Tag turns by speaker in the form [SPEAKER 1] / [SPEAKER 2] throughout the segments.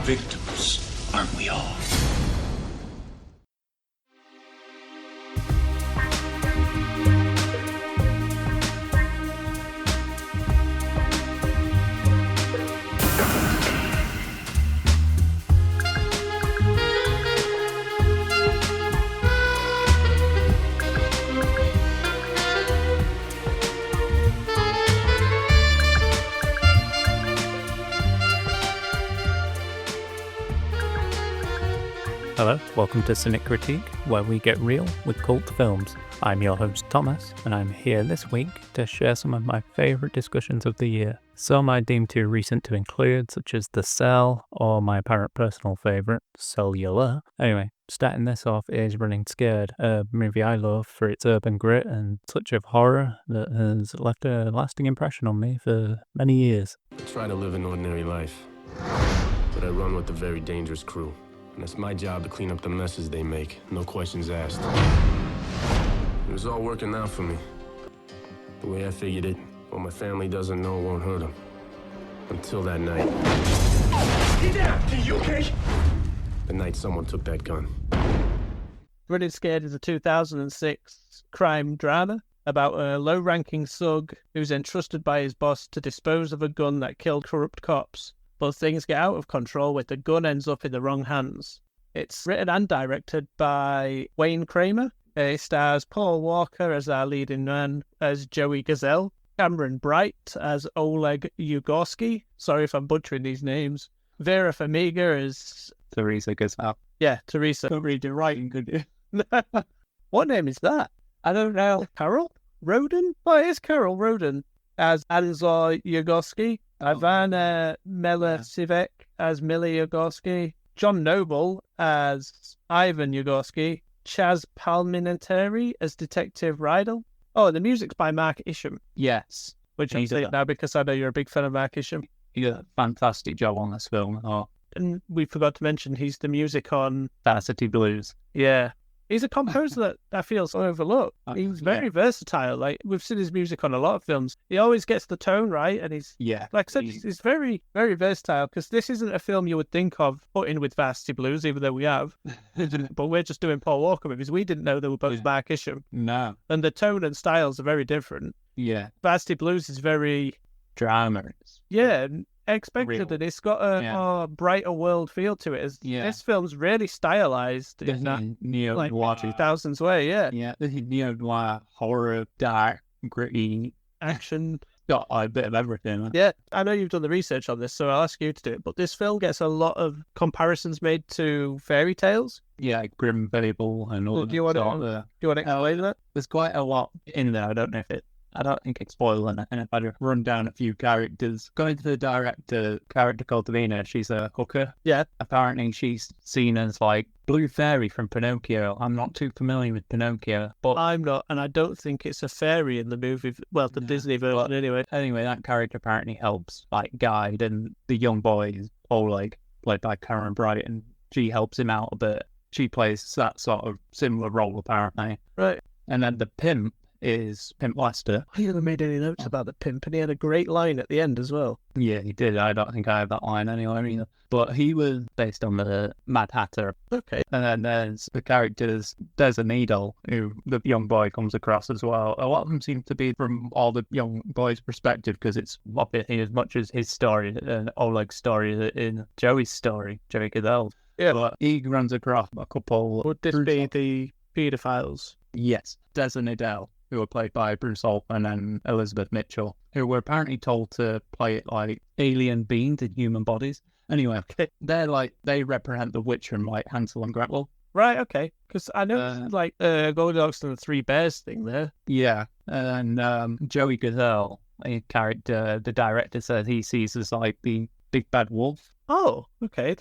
[SPEAKER 1] Victims, aren't we all?
[SPEAKER 2] Hello, welcome to Cynic Critique, where we get real with cult films. I'm your host Thomas, and I'm here this week to share some of my favourite discussions of the year. Some I deem too recent to include, such as The Cell, or my apparent personal favourite, Cellular. Anyway, starting this off is Running Scared, a movie I love for its urban grit and touch of horror that has left a lasting impression on me for many years.
[SPEAKER 3] I try to live an ordinary life, but I run with a very dangerous crew. And it's my job to clean up the messes they make, no questions asked. It was all working out for me. The way I figured it, what my family doesn't know won't hurt them. Until that night.
[SPEAKER 1] Get down! Are you okay?
[SPEAKER 3] The night someone took that gun.
[SPEAKER 4] Running Scared is a 2006 crime drama about a low-ranking thug who's entrusted by his boss to dispose of a gun that killed corrupt cops. But things get out of control when the gun ends up in the wrong hands. It's written and directed by Wayne Kramer. It stars Paul Walker as our leading man as Joey Gazelle, Cameron Bright as Oleg Yugorski. Sorry if I'm butchering these names. Vera Farmiga as...
[SPEAKER 2] Teresa Gazelle.
[SPEAKER 4] Yeah, Teresa.
[SPEAKER 2] Don't read your writing, could you?
[SPEAKER 4] What name is that? I don't know. Carol Roden? Oh, it is Carol Roden as Anzor Yugorski. Ivana Melesivek as Millie Yugorski, John Noble as Ivan Yugorski, Chaz Palminteri as Detective Rydell. Oh, the music's by Mark Isham.
[SPEAKER 2] Yes.
[SPEAKER 4] Which I'm saying now because I know you're a big fan of Mark Isham.
[SPEAKER 2] He did a fantastic job on this film. Oh,
[SPEAKER 4] And we forgot to mention he's the music on...
[SPEAKER 2] Varsity Blues.
[SPEAKER 4] Yeah. He's a composer that I feel is overlooked. He's very versatile. Like, we've seen his music on a lot of films. He always gets the tone right, and he's, like I said, he's very, very versatile, because this isn't a film you would think of putting with Varsity Blues, even though we have. But we're just doing Paul Walker movies. We didn't know they were both Mark Isham.
[SPEAKER 2] No.
[SPEAKER 4] And the tone and styles are very different.
[SPEAKER 2] Yeah.
[SPEAKER 4] Varsity Blues is very...
[SPEAKER 2] Drama.
[SPEAKER 4] Yeah, expected,
[SPEAKER 2] Real.
[SPEAKER 4] and it's got a brighter world feel to it. This film's really stylized in that like 2000s way.
[SPEAKER 2] Yeah, this is neo-noir, horror, dark, gritty
[SPEAKER 4] action.
[SPEAKER 2] Got a bit of everything.
[SPEAKER 4] Yeah, I know you've done the research on this, so I'll ask you to do it. But this film gets a lot of comparisons made to fairy tales.
[SPEAKER 2] Yeah, Grim Fable and all
[SPEAKER 4] Do you want to explain that?
[SPEAKER 2] There's quite a lot in there. I don't think it's spoiling it. And if I just run down a few characters, going to the director, character called Davina, she's a hooker.
[SPEAKER 4] Yeah.
[SPEAKER 2] Apparently she's seen as like Blue Fairy from Pinocchio. I'm not too familiar with Pinocchio, but
[SPEAKER 4] I'm not, and I don't think it's a fairy in the movie. Well, the Disney version anyway.
[SPEAKER 2] Anyway, that character apparently helps like guide, and the young boy is Oleg, played by Karen Bright, and she helps him out a bit. She plays that sort of similar role apparently.
[SPEAKER 4] Right.
[SPEAKER 2] And then the pimp is Pimp Lester.
[SPEAKER 4] I haven't made any notes about the pimp, and he had a great line at the end as well.
[SPEAKER 2] Yeah, he did. I don't think I have that line anywhere either. But he was based on the Mad Hatter.
[SPEAKER 4] Okay.
[SPEAKER 2] And then there's the characters, there's a needle who the young boy comes across as well. A lot of them seem to be from all the young boy's perspective, because it's obviously as much as his story and Oleg's story in Joey's story, Joey Goodell.
[SPEAKER 4] Yeah.
[SPEAKER 2] But he runs across a couple...
[SPEAKER 4] Would this be the paedophiles?
[SPEAKER 2] Yes. Des and Adele, who were played by Bruce Alpen and Elizabeth Mitchell, who were apparently told to play it like alien beings in human bodies. Anyway, they represent the witch from like Hansel and Gretel.
[SPEAKER 4] Right, okay. Because I know Goldilocks and the Three Bears thing there.
[SPEAKER 2] Yeah, and Joey Gazelle, a character, the director says he sees as like the big bad wolf.
[SPEAKER 4] Oh, okay.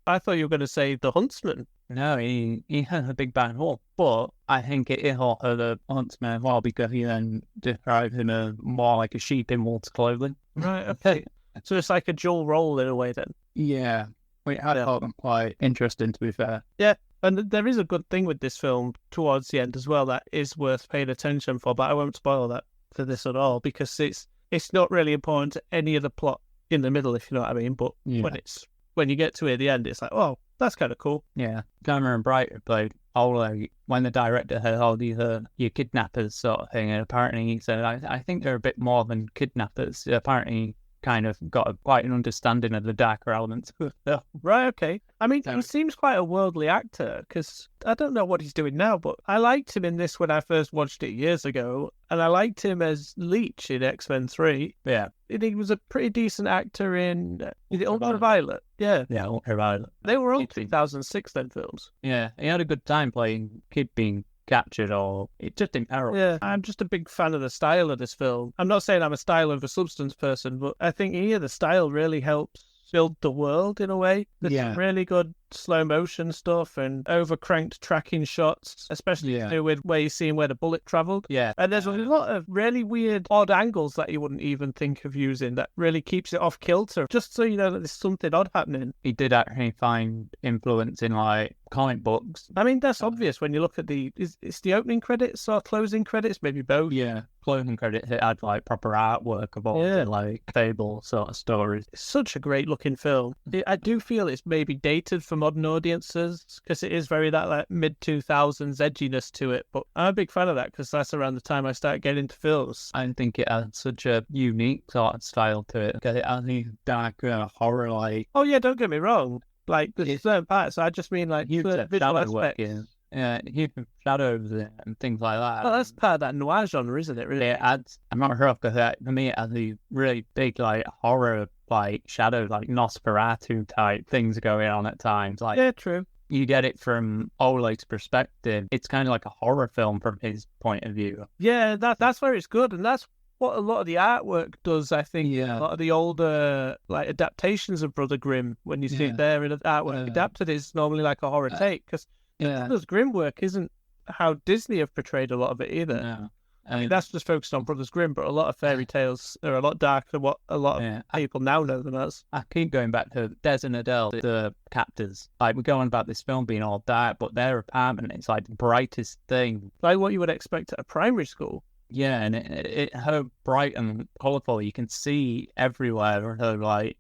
[SPEAKER 4] I thought you were going to say the huntsman.
[SPEAKER 2] No, he has a big bad wolf, but I think it is also the huntsman as well, because he then describes him as more like a sheep in wolf's clothing.
[SPEAKER 4] Right, okay. So it's like a dual role in a way then.
[SPEAKER 2] Yeah, which I thought quite interesting, to be fair.
[SPEAKER 4] Yeah, and there is a good thing with this film towards the end as well that is worth paying attention for, but I won't spoil that for this at all, because it's not really important to any of the plot in the middle, if you know what I mean, but when it's when you get to the end, it's like, oh, that's kind of cool.
[SPEAKER 2] Yeah, Cameron Bright played Ola when the director had all these your kidnappers sort of thing, and apparently he said, I think they're a bit more than kidnappers. Apparently kind of got quite an understanding of the darker elements of the film.
[SPEAKER 4] Right, okay. I mean, he seems quite a worldly actor, because I don't know what he's doing now, but I liked him in this when I first watched it years ago, and I liked him as Leech in X-Men 3.
[SPEAKER 2] Yeah.
[SPEAKER 4] And he was a pretty decent actor in is it Ultraviolet? Yeah.
[SPEAKER 2] Yeah, Ultraviolet.
[SPEAKER 4] They were all 2006 then films.
[SPEAKER 2] Yeah, he had a good time playing kid being captured or just in peril.
[SPEAKER 4] Yeah, I'm just a big fan of the style of this film. I'm not saying I'm a style over substance person, but I think here the style really helps build the world in a way. There's some really good slow motion stuff and overcranked tracking shots, especially to do with where you're seeing where the bullet traveled.
[SPEAKER 2] Yeah.
[SPEAKER 4] And there's a lot of really weird, odd angles that you wouldn't even think of using that really keeps it off kilter, just so you know that there's something odd happening.
[SPEAKER 2] He did actually find influence in like comic books.
[SPEAKER 4] I mean, that's obvious when you look at it's the opening credits or closing credits, maybe both.
[SPEAKER 2] Yeah. Closing credits, it had like proper artwork of all the like fable sort of stories.
[SPEAKER 4] It's such a great looking film. I do feel it's maybe dated for modern audiences because it is very that like mid 2000s edginess to it. But I'm a big fan of that because that's around the time I started getting into films.
[SPEAKER 2] I think it has such a unique sort of style to it because it has these dark horror like.
[SPEAKER 4] Oh yeah, don't get me wrong. Like there's certain parts. I just mean like
[SPEAKER 2] huge
[SPEAKER 4] visual
[SPEAKER 2] shadow work.
[SPEAKER 4] aspects.
[SPEAKER 2] Yeah, huge shadows and things like that.
[SPEAKER 4] Well, that's part of that noir genre, isn't it? Really,
[SPEAKER 2] it adds. I'm not sure because for me, it has these really big like horror like shadows, like Nosferatu type things going on at times. Like
[SPEAKER 4] yeah, true.
[SPEAKER 2] You get it from Oleg's perspective. It's kind of like a horror film from his point of view.
[SPEAKER 4] Yeah, that's where it's good, and that's what a lot of the artwork does. I think a lot of the older like adaptations of Brother Grimm, when you see it there in artwork adapted, is normally like a horror take because. Brothers Grimm work isn't how Disney have portrayed a lot of it either.
[SPEAKER 2] No.
[SPEAKER 4] I mean, that's just focused on Brothers Grimm, but a lot of fairy tales are a lot darker than what a lot of people now know them as.
[SPEAKER 2] I keep going back to Des and Adele, the captors. Like, we're going about this film being all dark, but their apartment is like the brightest thing.
[SPEAKER 4] Like what you would expect at a primary school.
[SPEAKER 2] Yeah, and it how bright and colourful. You can see everywhere. So, like,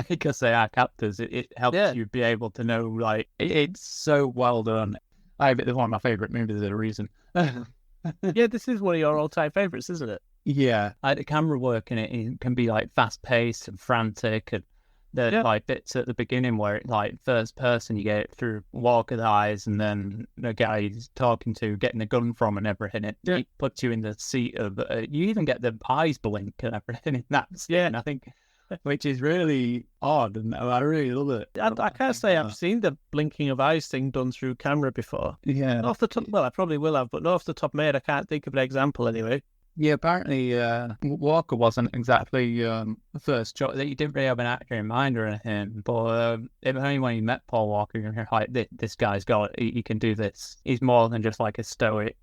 [SPEAKER 2] because they are captors, it helps you be able to know, like, it's so well done. It's one of my favourite movies for a reason.
[SPEAKER 4] Yeah, this is one of your all-time favourites, isn't it?
[SPEAKER 2] Yeah. Like, the camera work in it can be, like, fast-paced and frantic, and there's, like, bits at the beginning where it's, like, first person, you get it through Walker's eyes, and then the guy he's talking to, getting the gun from and everything. It puts you in the seat of... you even get the eyes blink and everything in that scene. Yeah. I think... Which is really odd, and I really love it.
[SPEAKER 4] I can't say I've seen the blinking of eyes thing done through camera before.
[SPEAKER 2] Yeah.
[SPEAKER 4] Off the top, well, I probably will have, but not off the top of my head, I can't think of an example anyway.
[SPEAKER 2] Yeah, apparently Walker wasn't exactly the first choice. He didn't really have an actor in mind or anything, but it was only when he met Paul Walker, you're like, this guy's got it. He can do this. He's more than just like a stoic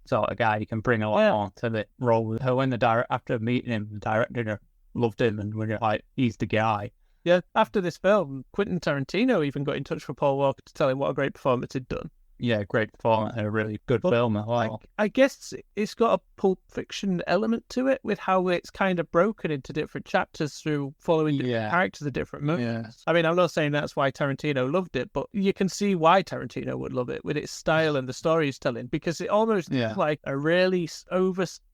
[SPEAKER 2] sort of guy. He can bring a lot more to the role. So when after meeting him, the director loved him, and we're like, he's the guy.
[SPEAKER 4] Yeah, after this film, Quentin Tarantino even got in touch with Paul Walker to tell him what a great performance he'd done.
[SPEAKER 2] Yeah, great performance, a really good film as well.
[SPEAKER 4] I guess it's got a Pulp Fiction element to it, with how it's kind of broken into different chapters through following different characters at different moments. I mean, I'm not saying that's why Tarantino loved it, but you can see why Tarantino would love it with its style and the story he's telling, because it almost looks like a really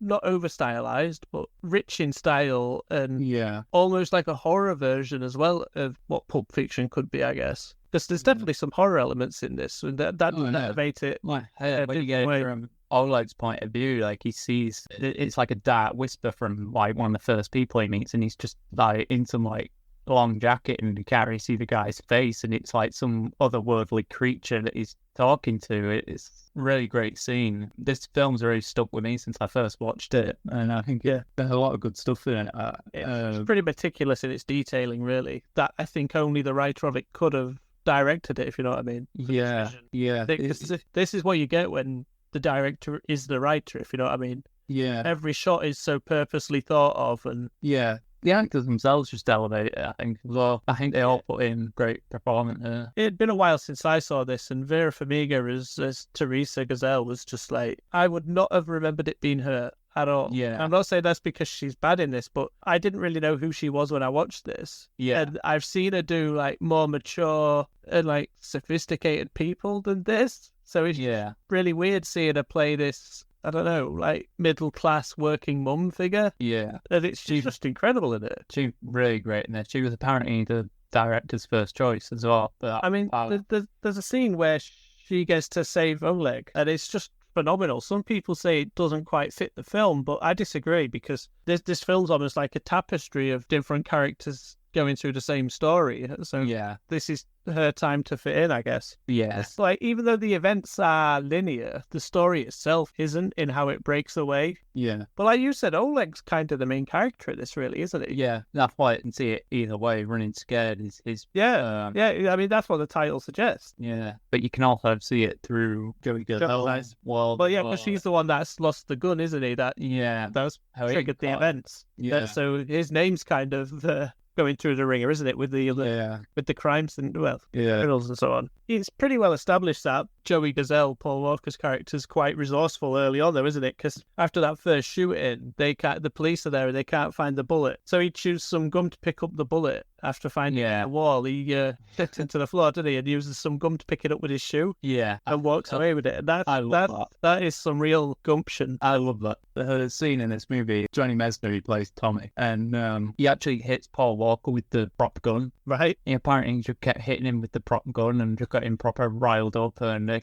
[SPEAKER 4] not over stylized, but rich in style, and almost like a horror version as well of what Pulp Fiction could be, I guess. Because there's definitely some horror elements in this, and that elevate it.
[SPEAKER 2] When you get it from Oleg's point of view, like, he sees it's like a dark whisper from like one of the first people he meets, and he's just like in some like long jacket, and you can't really see the guy's face, and it's like some otherworldly creature that he's talking to. It's a really great scene. This film's really stuck with me since I first watched it, and I think there's a lot of good stuff in it.
[SPEAKER 4] It's pretty meticulous in its detailing, really. That I think only the writer of it could have directed it, if you know what I mean.
[SPEAKER 2] Yeah.
[SPEAKER 4] This is what you get when the director is the writer, if you know what I mean.
[SPEAKER 2] Yeah.
[SPEAKER 4] Every shot is so purposely thought of, and
[SPEAKER 2] the actors themselves just elevate it, I think, as well. I think they all put in great performance.
[SPEAKER 4] It'd been a while since I saw this, and Vera Farmiga as Teresa Gazelle was just like, I would not have remembered it being her at all.
[SPEAKER 5] Yeah.
[SPEAKER 4] I'm not saying that's because she's bad in this, but I didn't really know who she was when I watched this.
[SPEAKER 5] Yeah.
[SPEAKER 4] And I've seen her do like more mature and like sophisticated people than this. So it's
[SPEAKER 5] Yeah.
[SPEAKER 4] really weird seeing her play this, I don't know, like middle class working mum figure.
[SPEAKER 5] Yeah.
[SPEAKER 4] And she's just incredible in it.
[SPEAKER 5] She's really great in this. She was apparently the director's first choice as well. But
[SPEAKER 4] I mean, there's a scene where she gets to save Oleg, and it's just phenomenal. Some people say it doesn't quite fit the film, but I disagree because this film's almost like a tapestry of different characters going through the same story. So
[SPEAKER 5] yeah.
[SPEAKER 4] this is her time to fit in, I guess.
[SPEAKER 5] Yeah.
[SPEAKER 4] It's like, even though the events are linear, the story itself isn't in how it breaks away.
[SPEAKER 5] Yeah.
[SPEAKER 4] But like you said, Oleg's kind of the main character in this, really, isn't it?
[SPEAKER 5] Yeah. That's why I can see it either way. Running scared is
[SPEAKER 4] Yeah. I mean, that's what the title suggests.
[SPEAKER 5] yeah. But you can also see it through Joey Gazel's world.
[SPEAKER 4] Well, yeah, because she's the one that's lost the gun, isn't he? That's
[SPEAKER 5] How it
[SPEAKER 4] triggered the
[SPEAKER 5] got-
[SPEAKER 4] events.
[SPEAKER 5] Yeah.
[SPEAKER 4] So his name's kind of going through the ringer, isn't it? With the with the crimes and criminals and so on. It's pretty well established that Joey Gazelle, Paul Walker's character, is quite resourceful early on, though, isn't it? Because after that first shooting, the police are there and they can't find the bullet. So he chews some gum to pick up the bullet after finding it on the wall. He gets into the floor, doesn't he? And uses some gum to pick it up with his shoe.
[SPEAKER 5] Yeah.
[SPEAKER 4] And walks away with it. And
[SPEAKER 5] I love that.
[SPEAKER 4] That is some real gumption.
[SPEAKER 5] I love that. The scene in this movie, Johnny Mesner, he plays Tommy, and he actually hits Paul Walker with the prop gun.
[SPEAKER 4] Right.
[SPEAKER 5] He apparently just kept hitting him with the prop gun and just got him proper riled up, and they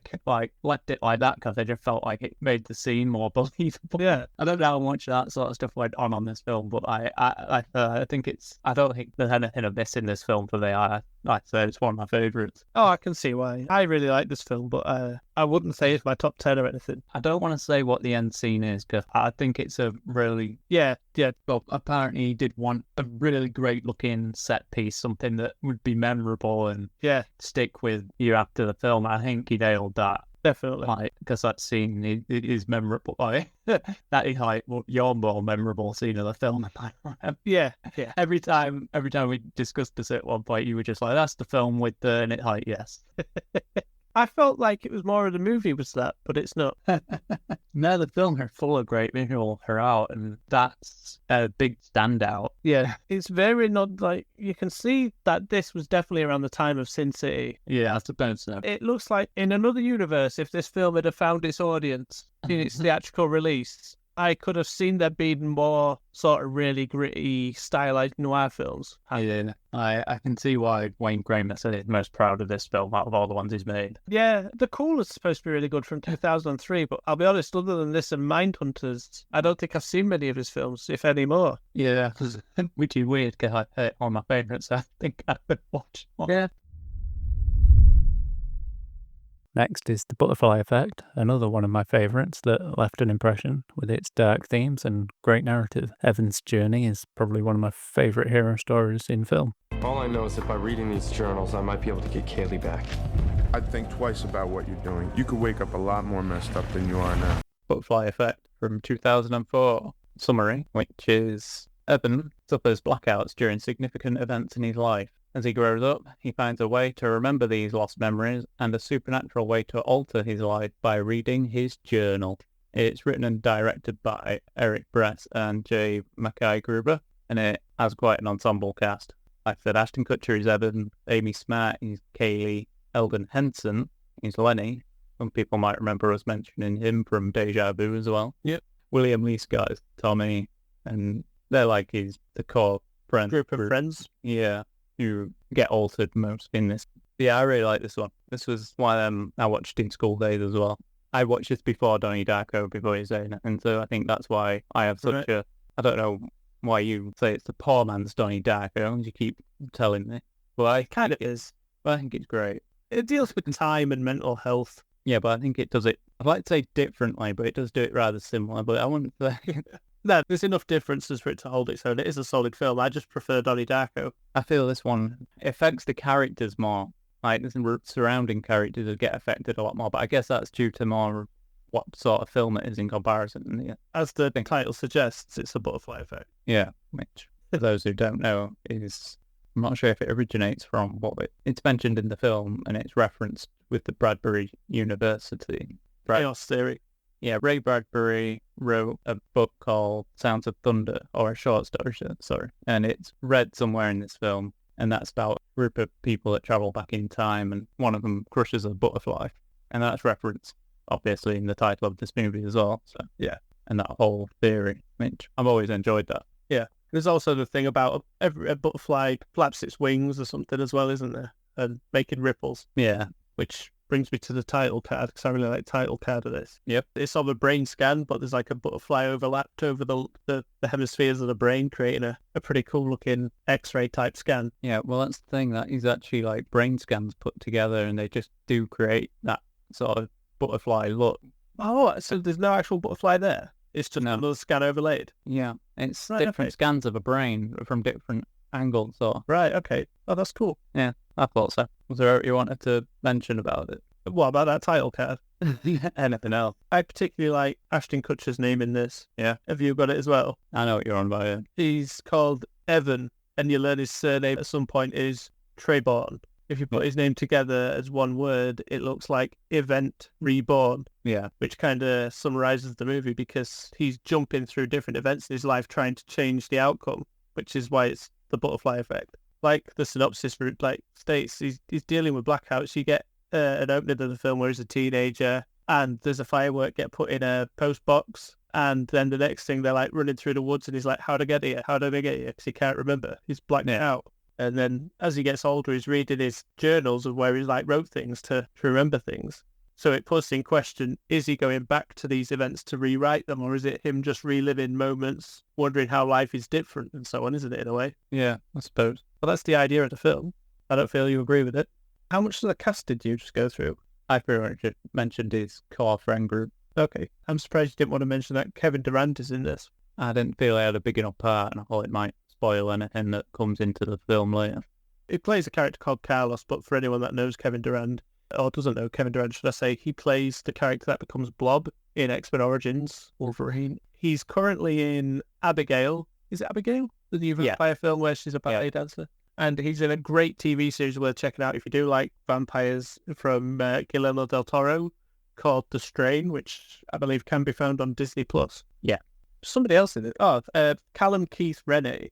[SPEAKER 5] left it like that because they just felt like it made the scene more believable.
[SPEAKER 4] Yeah.
[SPEAKER 5] I don't know how much that sort of stuff went on this film, but I think I don't think there's anything amiss in this film for me. I say it's one of my favourites.
[SPEAKER 4] Oh, I can see why. I really like this film, but I wouldn't say it's my top 10 or anything.
[SPEAKER 5] I don't want to say what the end scene is because I think it's a really
[SPEAKER 4] Yeah.
[SPEAKER 5] well. Apparently, he did want a really great looking set piece, something that would be memorable and stick with you after the film. I think he nailed that.
[SPEAKER 4] Definitely.
[SPEAKER 5] Because that scene is memorable. That is your more memorable scene of the film.
[SPEAKER 4] Yeah.
[SPEAKER 5] Every time we discussed this at one point, you were just like, "That's the film with the," and it's like, yes.
[SPEAKER 4] I felt like it was more of the movie was that, but it's not.
[SPEAKER 5] No, the film are full of great visual throughout, and that's a big standout.
[SPEAKER 4] Yeah, it's very not like you can see that this was definitely around the time of Sin City.
[SPEAKER 5] Yeah, I suppose so.
[SPEAKER 4] It looks like in another universe, if this film had found its audience in its theatrical release, I could have seen there being more sort of really gritty, stylized noir films.
[SPEAKER 5] Yeah, I can see why Wayne Kramer said he's most proud of this film out of all the ones he's made.
[SPEAKER 4] Yeah, The Call is supposed to be really good from 2003, but I'll be honest, other than this and Mindhunters, I don't think I've seen many of his films, if any more.
[SPEAKER 5] Yeah, which is weird because I hate one of my favourites. I think I would watch more. Yeah.
[SPEAKER 2] Next is The Butterfly Effect, another one of my favourites that left an impression with its dark themes and great narrative. Evan's journey is probably one of my favourite hero stories in film.
[SPEAKER 3] All I know is that by reading these journals, I might be able to get Kaylee back.
[SPEAKER 6] I'd think twice about what you're doing. You could wake up a lot more messed up than you are now.
[SPEAKER 5] Butterfly Effect from 2004. Summary, which is Evan suffers blackouts during significant events in his life. As he grows up, he finds a way to remember these lost memories and a supernatural way to alter his life by reading his journal. It's written and directed by Eric Bress and Jay Mackay-Gruber, and it has quite an ensemble cast. Like I said, Ashton Kutcher is Evan, Amy Smart is Kaylee, Eldon Henson is Lenny. Some people might remember us mentioning him from Deja Vu as well.
[SPEAKER 4] Yep.
[SPEAKER 5] William Lee Scott is Tommy, and they're like the core friend
[SPEAKER 4] Group of friends.
[SPEAKER 5] Yeah. Who get altered most in this. Yeah, I really like this one. This was one I watched in school days as well. I watched this before Donnie Darko, before you say it, and so I think that's why I have such a... I don't know why you say it's the poor man's Donnie Darko, as you keep telling me. Well, I
[SPEAKER 4] Kind of is.
[SPEAKER 5] But I think it's great.
[SPEAKER 4] It deals with time and mental health.
[SPEAKER 5] Yeah, but I think it does it, I'd like to say differently, but it does do it rather similar, but I wouldn't say...
[SPEAKER 4] No, there's enough differences for it to hold its own. It is a solid film. I just prefer Donnie Darko.
[SPEAKER 5] I feel this one affects the characters more. Like, the surrounding characters will get affected a lot more, but I guess that's due to more what sort of film it is in comparison. Yeah.
[SPEAKER 4] As the title suggests, it's a butterfly effect.
[SPEAKER 5] Yeah, which, for those who don't know, is... I'm not sure if it originates from it's mentioned in the film, and it's referenced with the Bradbury University.
[SPEAKER 4] Chaos theory.
[SPEAKER 5] Yeah, Ray Bradbury wrote a book called Sounds of Thunder, or a short story, sorry. And it's read somewhere in this film. And that's about a group of people that travel back in time, and one of them crushes a butterfly. And that's referenced, obviously, in the title of this movie as well. So, yeah. And that whole theory, which I've always enjoyed that.
[SPEAKER 4] Yeah. There's also the thing about a butterfly flaps its wings or something as well, isn't there? And making ripples.
[SPEAKER 5] Yeah.
[SPEAKER 4] Which brings me to the title card, because I really like the title card of this.
[SPEAKER 5] Yep.
[SPEAKER 4] It's of a brain scan, but there's like a butterfly overlapped over the hemispheres of the brain, creating a pretty cool looking X-ray type scan.
[SPEAKER 5] Yeah, well, that's the thing. That is actually like brain scans put together, and they just do create that sort of butterfly look.
[SPEAKER 4] Oh, so there's no actual butterfly there? It's just
[SPEAKER 5] No.
[SPEAKER 4] another scan overlaid?
[SPEAKER 5] Yeah, it's
[SPEAKER 4] Right,
[SPEAKER 5] different
[SPEAKER 4] okay.
[SPEAKER 5] scans of a brain from different angles. So,
[SPEAKER 4] Right, okay. Oh, that's cool.
[SPEAKER 5] yeah, I thought so. Was there anything you wanted to mention about it?
[SPEAKER 4] What about that title card?
[SPEAKER 5] Anything else?
[SPEAKER 4] I particularly like Ashton Kutcher's name in this.
[SPEAKER 5] Yeah.
[SPEAKER 4] Have you got it as well?
[SPEAKER 5] I know what you're on about, yeah.
[SPEAKER 4] He's called Evan, and you learn his surname at some point is Treborn. If you put his name together as one word, it looks like Event Reborn,
[SPEAKER 5] Yeah.
[SPEAKER 4] which kind of summarizes the movie, because he's jumping through different events in his life trying to change the outcome, which is why it's the butterfly effect. Like the synopsis states, he's dealing with blackouts. You get an opening of the film where he's a teenager, and there's a firework get put in a post box, and then the next thing they're like running through the woods, and he's like, "How'd I get here? How did I get here?" Because he can't remember. He's blacked out. And then as he gets older, he's reading his journals of where he like wrote things to remember things. So it puts in question, is he going back to these events to rewrite them, or is it him just reliving moments, wondering how life is different and so on, isn't it, in a way?
[SPEAKER 5] Yeah, I suppose.
[SPEAKER 4] Well, that's the idea of the film. I don't feel you agree with it. How much of the cast did you just go through?
[SPEAKER 5] I pretty much mentioned his core friend group.
[SPEAKER 4] Okay. I'm surprised you didn't want to mention that Kevin Durant is in this.
[SPEAKER 5] I didn't feel I had a big enough part, and I thought it might spoil anything that comes into the film later.
[SPEAKER 4] He plays a character called Carlos, but for anyone that knows Kevin Durant, or doesn't know Kevin Durant, should I say, he plays the character that becomes Blob in X-Men Origins Wolverine. He's currently in Abigail. Is it Abigail? The new vampire film where she's a ballet dancer. And he's in a great TV series worth checking out if you do like vampires, from Guillermo del Toro, called The Strain, which I believe can be found on Disney+.
[SPEAKER 5] Yeah.
[SPEAKER 4] Somebody else in it. Oh, Callum Keith Rennie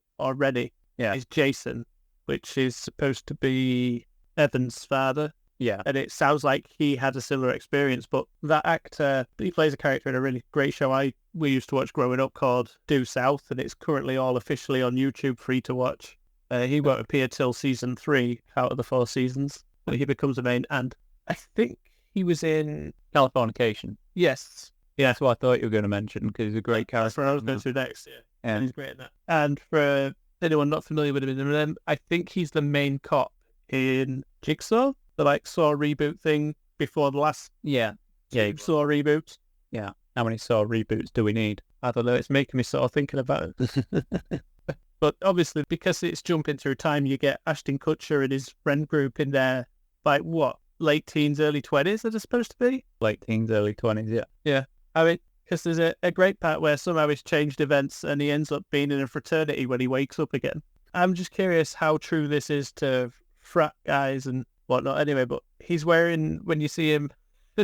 [SPEAKER 5] Yeah.
[SPEAKER 4] is Jason, which is supposed to be Evan's father.
[SPEAKER 5] Yeah.
[SPEAKER 4] And it sounds like he had a similar experience, but that actor, he plays a character in a really great show we used to watch growing up called Due South, and it's currently all officially on YouTube, free to watch. He won't appear till season 3 out of the 4 seasons, but he becomes a main, and I think he was in...
[SPEAKER 5] Californication.
[SPEAKER 4] Yes.
[SPEAKER 5] Yeah, that's what I thought you were going to mention, because he's a great character.
[SPEAKER 4] That's what I was going to next, yeah.
[SPEAKER 5] Yeah.
[SPEAKER 4] He's great in that. And for anyone not familiar with him, I think he's the main cop in Jigsaw, the like Saw reboot thing before the last
[SPEAKER 5] Yeah.
[SPEAKER 4] Saw reboot.
[SPEAKER 5] Yeah. How many Saw reboots do we need?
[SPEAKER 4] I don't know, it's making me sort of thinking about it. But obviously, because it's jumping through time, you get Ashton Kutcher and his friend group in there, like what, late teens, early 20s, are they supposed to be?
[SPEAKER 5] Late teens, early 20s, yeah.
[SPEAKER 4] Yeah. I mean, because there's a great part where somehow he's changed events and he ends up being in a fraternity when he wakes up again. I'm just curious how true this is to frat guys and whatnot. Anyway, but he's wearing, when you see him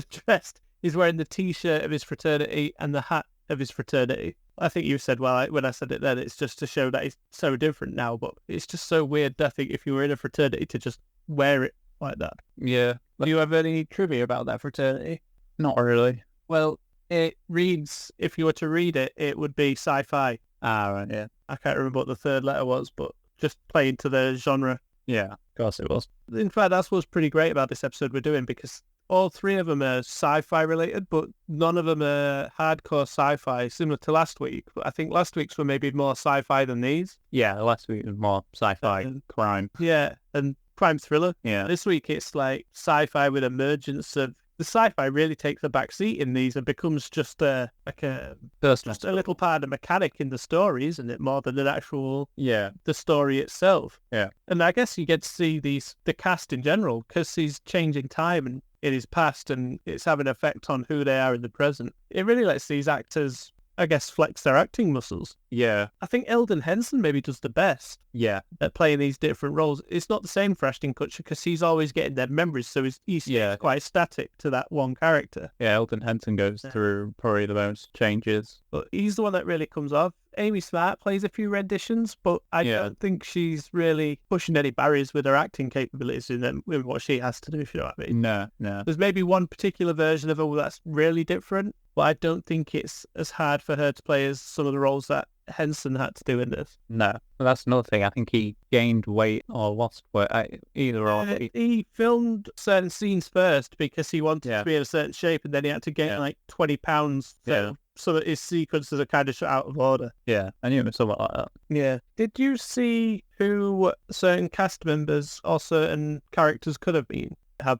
[SPEAKER 4] dressed, he's wearing the T-shirt of his fraternity and the hat of his fraternity. I think you said, well, when I said it then, it's just to show that he's so different now, but it's just so weird, I think, if you were in a fraternity to just wear it like that.
[SPEAKER 5] Yeah.
[SPEAKER 4] Do you have any trivia about that fraternity?
[SPEAKER 5] Not really.
[SPEAKER 4] Well, it reads, if you were to read it, it would be sci-fi.
[SPEAKER 5] Ah, right, yeah.
[SPEAKER 4] I can't remember what the third letter was, but just playing to the genre.
[SPEAKER 5] Yeah, of course it was.
[SPEAKER 4] In fact, that's what's pretty great about this episode we're doing, because all 3 of them are sci-fi related, but none of them are hardcore sci-fi, similar to last week. But I think last week's were maybe more sci-fi than these.
[SPEAKER 5] Yeah, last week was more sci-fi crime.
[SPEAKER 4] Yeah, and crime thriller.
[SPEAKER 5] Yeah.
[SPEAKER 4] This week it's like sci-fi with emergence of... The sci-fi really takes a back seat in these and becomes just a little part of mechanic in the story, isn't it? More than an actual...
[SPEAKER 5] Yeah.
[SPEAKER 4] The story itself.
[SPEAKER 5] Yeah.
[SPEAKER 4] And I guess you get to see the cast in general, because he's changing time and in his past, and it's having an effect on who they are in the present. It really lets these actors I guess, flex their acting muscles.
[SPEAKER 5] Yeah.
[SPEAKER 4] I think Eldon Henson maybe does the best
[SPEAKER 5] Yeah.
[SPEAKER 4] at playing these different roles. It's not the same for Ashton Kutcher because he's always getting their memories, so he's quite static to that one character.
[SPEAKER 5] Yeah, Eldon Henson goes through probably the most changes.
[SPEAKER 4] But he's the one that really comes off. Amy Smart plays a few renditions, but I don't think she's really pushing any barriers with her acting capabilities in what she has to do, if you know what I mean.
[SPEAKER 5] No.
[SPEAKER 4] There's maybe one particular version of her that's really different, but I don't think it's as hard for her to play as some of the roles that Henson had to do in this.
[SPEAKER 5] No. Well, that's another thing. I think he gained weight or lost weight. Either or.
[SPEAKER 4] He filmed certain scenes first because he wanted to be in a certain shape, and then he had to gain like 20 pounds. So some of his sequences are kind of shot out of order.
[SPEAKER 5] Yeah, I knew it was something like that.
[SPEAKER 4] Yeah. Did you see who certain cast members or certain characters could have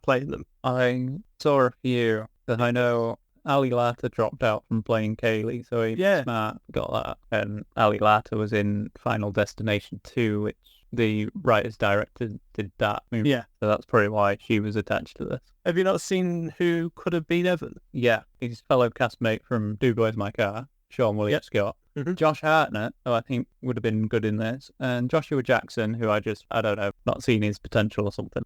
[SPEAKER 4] played them?
[SPEAKER 5] I saw a few, because I know Ali Latta dropped out from playing Kaylee, so he Smart got that. And Ali Latta was in Final Destination 2, which the writers-director did that movie.
[SPEAKER 4] Yeah.
[SPEAKER 5] So that's probably why she was attached to this.
[SPEAKER 4] Have you not seen who could have been Evan?
[SPEAKER 5] Yeah, his fellow castmate from Do Go As My Car, Sean William Scott.
[SPEAKER 4] Mm-hmm.
[SPEAKER 5] Josh Hartnett, who I think would have been good in this, and Joshua Jackson, who I don't know, not seen his potential or something.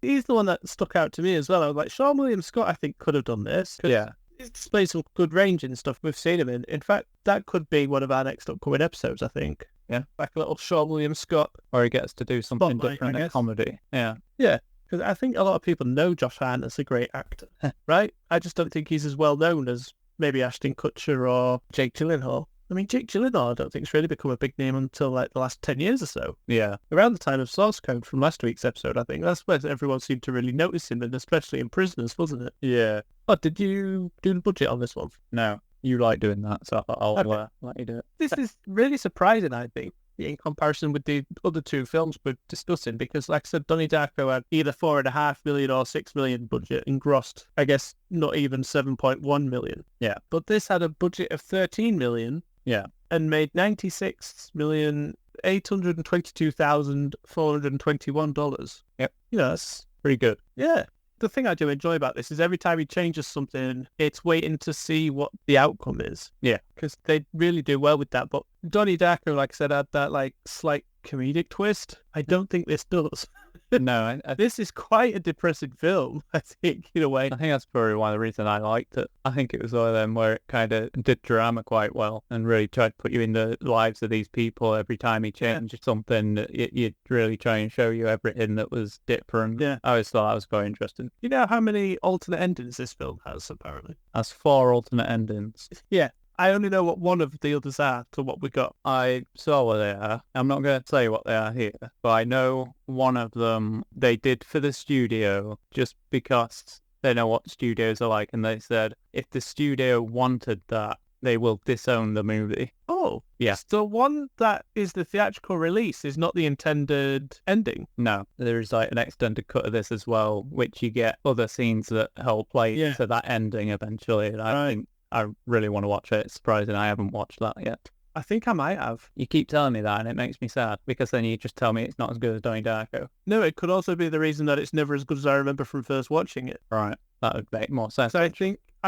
[SPEAKER 4] He's the one that stuck out to me as well. I was like, Sean William Scott, I think, could have done this.
[SPEAKER 5] Yeah.
[SPEAKER 4] He's displayed some good range and stuff. We've seen him in. In fact, that could be one of our next upcoming episodes, I think.
[SPEAKER 5] Yeah.
[SPEAKER 4] Like a little Sean William Scott.
[SPEAKER 5] Or he gets to do something
[SPEAKER 4] Spotlight,
[SPEAKER 5] different in comedy. Yeah.
[SPEAKER 4] Yeah. Because I think a lot of people know Josh Hartnett's a great actor, right? I just don't think he's as well known as maybe Ashton Kutcher or Jake Gyllenhaal. I mean, Jake Gyllenhaal I don't think it's really become a big name until like the last 10 years or so.
[SPEAKER 5] Yeah.
[SPEAKER 4] Around the time of Source Code from last week's episode, I think. That's where everyone seemed to really notice him, and especially in Prisoners, wasn't it?
[SPEAKER 5] Yeah.
[SPEAKER 4] Oh, did you do the budget on this one?
[SPEAKER 5] No. You like doing that, so I thought I'll let you do it.
[SPEAKER 4] This is really surprising, I think, in comparison with the other two films we're discussing, because, like I said, Donnie Darko had either $4.5 million or $6 million budget and grossed, I guess, not even $7.1 million.
[SPEAKER 5] Yeah.
[SPEAKER 4] But this had a budget of $13 million.
[SPEAKER 5] Yeah.
[SPEAKER 4] And made $96,822,421.
[SPEAKER 5] Yep.
[SPEAKER 4] You know, that's
[SPEAKER 5] pretty good.
[SPEAKER 4] Yeah. The thing I do enjoy about this is every time he changes something, it's waiting to see what the outcome is.
[SPEAKER 5] Yeah.
[SPEAKER 4] Because they really do well with that. But Donnie Darko, like I said, had that like slight comedic twist. I don't think this does.
[SPEAKER 5] No,
[SPEAKER 4] this is quite a depressing film, I think, in a way.
[SPEAKER 5] I think that's probably one of the reasons I liked it. I think it was one of them where it kind of did drama quite well and really tried to put you in the lives of these people every time he changed something. You'd really try and show you everything that was different.
[SPEAKER 4] Yeah.
[SPEAKER 5] I always thought that was quite interesting.
[SPEAKER 4] You know how many alternate endings this film has, apparently?
[SPEAKER 5] That's 4 alternate endings.
[SPEAKER 4] Yeah. I only know what one of the others are to what we got.
[SPEAKER 5] I saw what they are. I'm not going to say what they are here, but I know one of them they did for the studio just because they know what studios are like, and they said if the studio wanted that, they will disown the movie.
[SPEAKER 4] Oh,
[SPEAKER 5] yeah.
[SPEAKER 4] The one that is the theatrical release is not the intended ending.
[SPEAKER 5] No, there is like an extended cut of this as well, which you get other scenes that help play to that ending eventually. And I think I really want to watch it. It's surprising I haven't watched that yet.
[SPEAKER 4] I think I might have.
[SPEAKER 5] You keep telling me that and it makes me sad because then you just tell me it's not as good as Donnie Darko.
[SPEAKER 4] No, it could also be the reason that it's never as good as I remember from first watching it.
[SPEAKER 5] Right. That would make more sense.
[SPEAKER 4] So I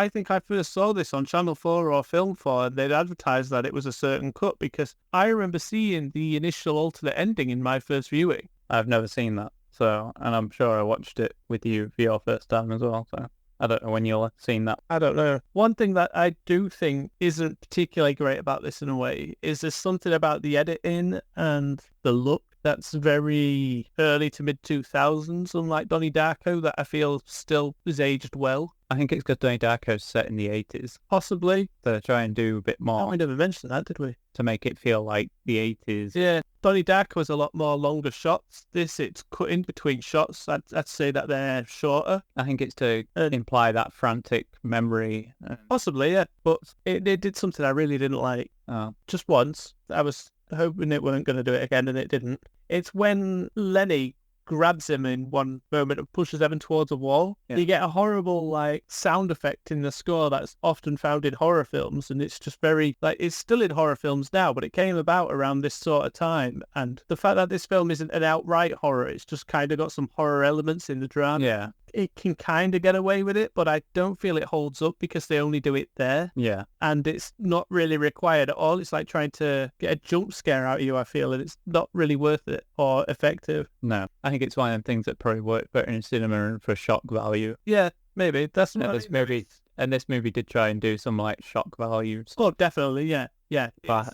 [SPEAKER 4] think I first saw this on Channel 4 or Film 4 and they'd advertised that it was a certain cut because I remember seeing the initial alternate ending in my first viewing.
[SPEAKER 5] I've never seen that. So, and I'm sure I watched it with you for your first time as well. So I don't know when you'll have seen that.
[SPEAKER 4] I don't know. One thing that I do think isn't particularly great about this in a way is there's something about the editing and the look that's very early to mid-2000s, unlike Donnie Darko, that I feel still is aged well.
[SPEAKER 5] I think it's because Donnie Darko's set in the 80s.
[SPEAKER 4] Possibly.
[SPEAKER 5] So they try and do a bit more.
[SPEAKER 4] Oh, we never mentioned that, did we?
[SPEAKER 5] To make it feel like the 80s.
[SPEAKER 4] Yeah. Donnie Darko has a lot more longer shots. It's cut in between shots. I'd say that they're shorter.
[SPEAKER 5] I think it's to imply that frantic memory.
[SPEAKER 4] Possibly, yeah. But it did something I really didn't like.
[SPEAKER 5] Oh.
[SPEAKER 4] Just once. I was hoping it weren't going to do it again, and it didn't. It's when Lenny grabs him in one moment and pushes Evan towards a wall. Yeah. You get a horrible like sound effect in the score that's often found in horror films, and it's just very like it's still in horror films now, but it came about around this sort of time. And the fact that this film isn't an outright horror, it's just kind of got some horror elements in the drama.
[SPEAKER 5] Yeah.
[SPEAKER 4] it can kind of get away with it, but I don't feel it holds up because they only do it there.
[SPEAKER 5] Yeah.
[SPEAKER 4] And it's not really required at all. It's like trying to get a jump scare out of you, I feel, and it's not really worth it or effective.
[SPEAKER 5] No. I think it's one of the things that probably work better in cinema and for shock value.
[SPEAKER 4] Yeah, maybe. That's
[SPEAKER 5] And
[SPEAKER 4] what
[SPEAKER 5] this movie, this movie did try and do some like shock value stuff.
[SPEAKER 4] Oh, definitely, yeah. Yeah.
[SPEAKER 5] But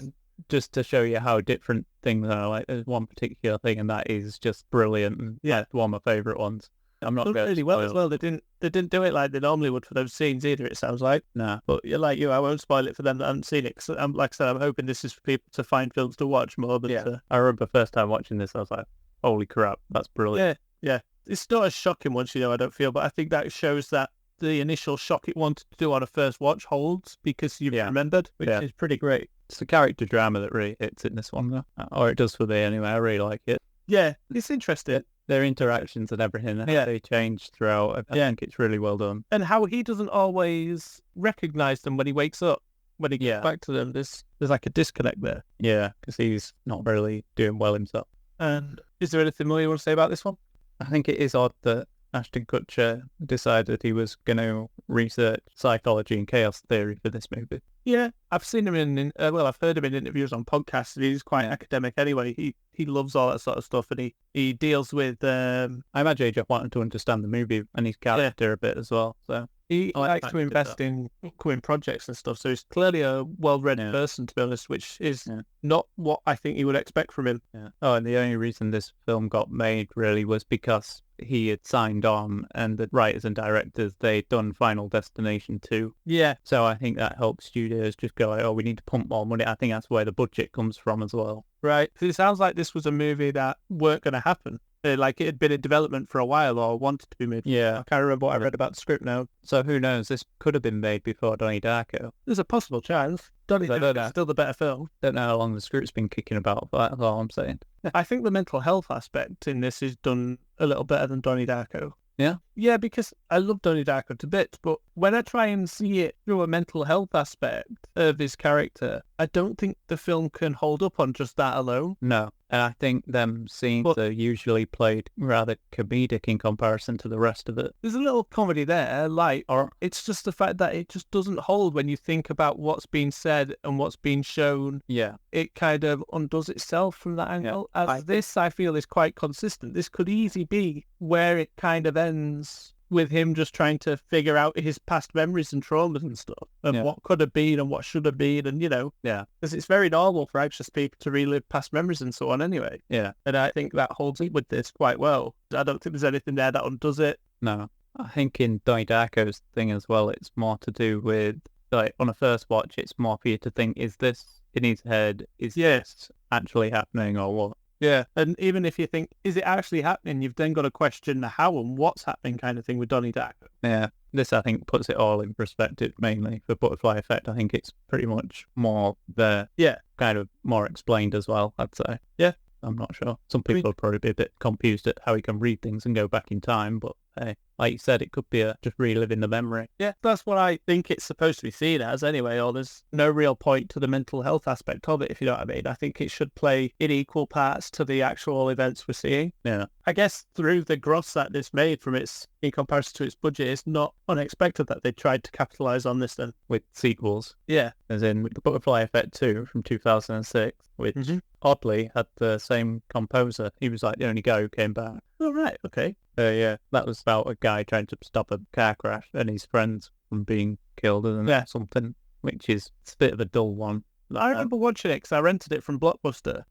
[SPEAKER 5] just to show you how different things are, like there's one particular thing and that is just brilliant. And
[SPEAKER 4] Yeah.
[SPEAKER 5] that's one of my favourite ones. I'm not
[SPEAKER 4] Done
[SPEAKER 5] going
[SPEAKER 4] really well as well. They didn't do it like they normally would for those scenes either, it sounds like.
[SPEAKER 5] No.
[SPEAKER 4] But like you, I won't spoil it for them that haven't seen it. Cause like I said, I'm hoping this is for people to find films to watch more than to...
[SPEAKER 5] I remember first time watching this, I was like, holy crap, that's brilliant.
[SPEAKER 4] Yeah. It's not as shocking once you know, I don't feel, but I think that shows that the initial shock it wanted to do on a first watch holds because you've remembered, which is pretty great.
[SPEAKER 5] It's the character drama that really hits in this one, though. Or it does for me anyway. I really like it.
[SPEAKER 4] Yeah, it's interesting.
[SPEAKER 5] Their interactions and everything, how they change throughout. I think it's really well done.
[SPEAKER 4] And how he doesn't always recognise them when he wakes up. When he gets back to them, there's like a disconnect there.
[SPEAKER 5] Yeah, because he's not really doing well himself.
[SPEAKER 4] And is there anything more you want to say about this one?
[SPEAKER 5] I think it is odd that Ashton Kutcher decided he was going to research psychology and chaos theory for this movie.
[SPEAKER 4] Yeah, I've seen him I've heard him in interviews on podcasts, and he's quite academic anyway. He loves all that sort of stuff, and he deals with... I
[SPEAKER 5] imagine he just wanted to understand the movie and his character a bit as well, so...
[SPEAKER 4] He likes to invest in upcoming projects and stuff, so he's clearly a well-read person, to be honest, which is not what I think you would expect from him.
[SPEAKER 5] Yeah. Oh, and the only reason this film got made, really, was because he had signed on, and the writers and directors, they'd done Final Destination 2.
[SPEAKER 4] Yeah.
[SPEAKER 5] So I think that helps studios just go like, oh, we need to pump more money. I think that's where the budget comes from as well.
[SPEAKER 4] Right. It sounds like this was a movie that weren't going to happen. Like it had been in development for a while or wanted to be made.
[SPEAKER 5] Yeah.
[SPEAKER 4] I can't remember what I read about the script now.
[SPEAKER 5] So who knows? This could have been made before Donnie Darko.
[SPEAKER 4] There's a possible chance. Donnie Darko is still the better film.
[SPEAKER 5] Don't know how long the script's been kicking about, but that's all I'm saying.
[SPEAKER 4] I think the mental health aspect in this is done a little better than Donnie Darko.
[SPEAKER 5] Yeah?
[SPEAKER 4] Yeah, because I love Donnie Darko to bits, but when I try and see it through a mental health aspect of his character, I don't think the film can hold up on just that alone.
[SPEAKER 5] No, and I think them scenes are usually played rather comedic in comparison to the rest of it.
[SPEAKER 4] There's a little comedy there, or it's just the fact that it just doesn't hold when you think about what's being said and what's being shown.
[SPEAKER 5] Yeah.
[SPEAKER 4] It kind of undoes itself from that angle. This, I feel, is quite consistent. This could easily be where it kind of ends with him just trying to figure out his past memories and traumas and stuff, and what could have been and what should have been, and because it's very normal for anxious people to relive past memories and so on anyway.
[SPEAKER 5] Yeah.
[SPEAKER 4] And I think that holds up with this quite well. I don't think there's anything there that undoes it.
[SPEAKER 5] No. I think in Donnie Darko's thing as well, it's more to do with, like, on a first watch, it's more for you to think, is this in his head? Is this actually happening or what?
[SPEAKER 4] Yeah, and even if you think, is it actually happening, you've then got to question the how and what's happening kind of thing with Donnie Darko.
[SPEAKER 5] Yeah, this I think puts it all in perspective mainly. For Butterfly Effect, I think it's pretty much more there.
[SPEAKER 4] Yeah.
[SPEAKER 5] Kind of more explained as well, I'd say.
[SPEAKER 4] Yeah.
[SPEAKER 5] I'm not sure. Some people will probably be a bit confused at how he can read things and go back in time, but hey, like you said, it could be just reliving the memory.
[SPEAKER 4] Yeah, that's what I think it's supposed to be seen as anyway, or there's no real point to the mental health aspect of it, if you know what I mean. I think it should play in equal parts to the actual events we're seeing.
[SPEAKER 5] Yeah.
[SPEAKER 4] I guess through the gross that this made from in comparison to its budget, it's not unexpected that they tried to capitalise on this then.
[SPEAKER 5] With sequels.
[SPEAKER 4] Yeah.
[SPEAKER 5] As in with the Butterfly Effect 2 from 2006, which oddly had the same composer. He was like the only guy who came back.
[SPEAKER 4] Oh, right. Okay.
[SPEAKER 5] Yeah. That was about a guy trying to stop a car crash and his friends from being killed or something, which is a bit of a dull one.
[SPEAKER 4] I remember watching it because I rented it from Blockbuster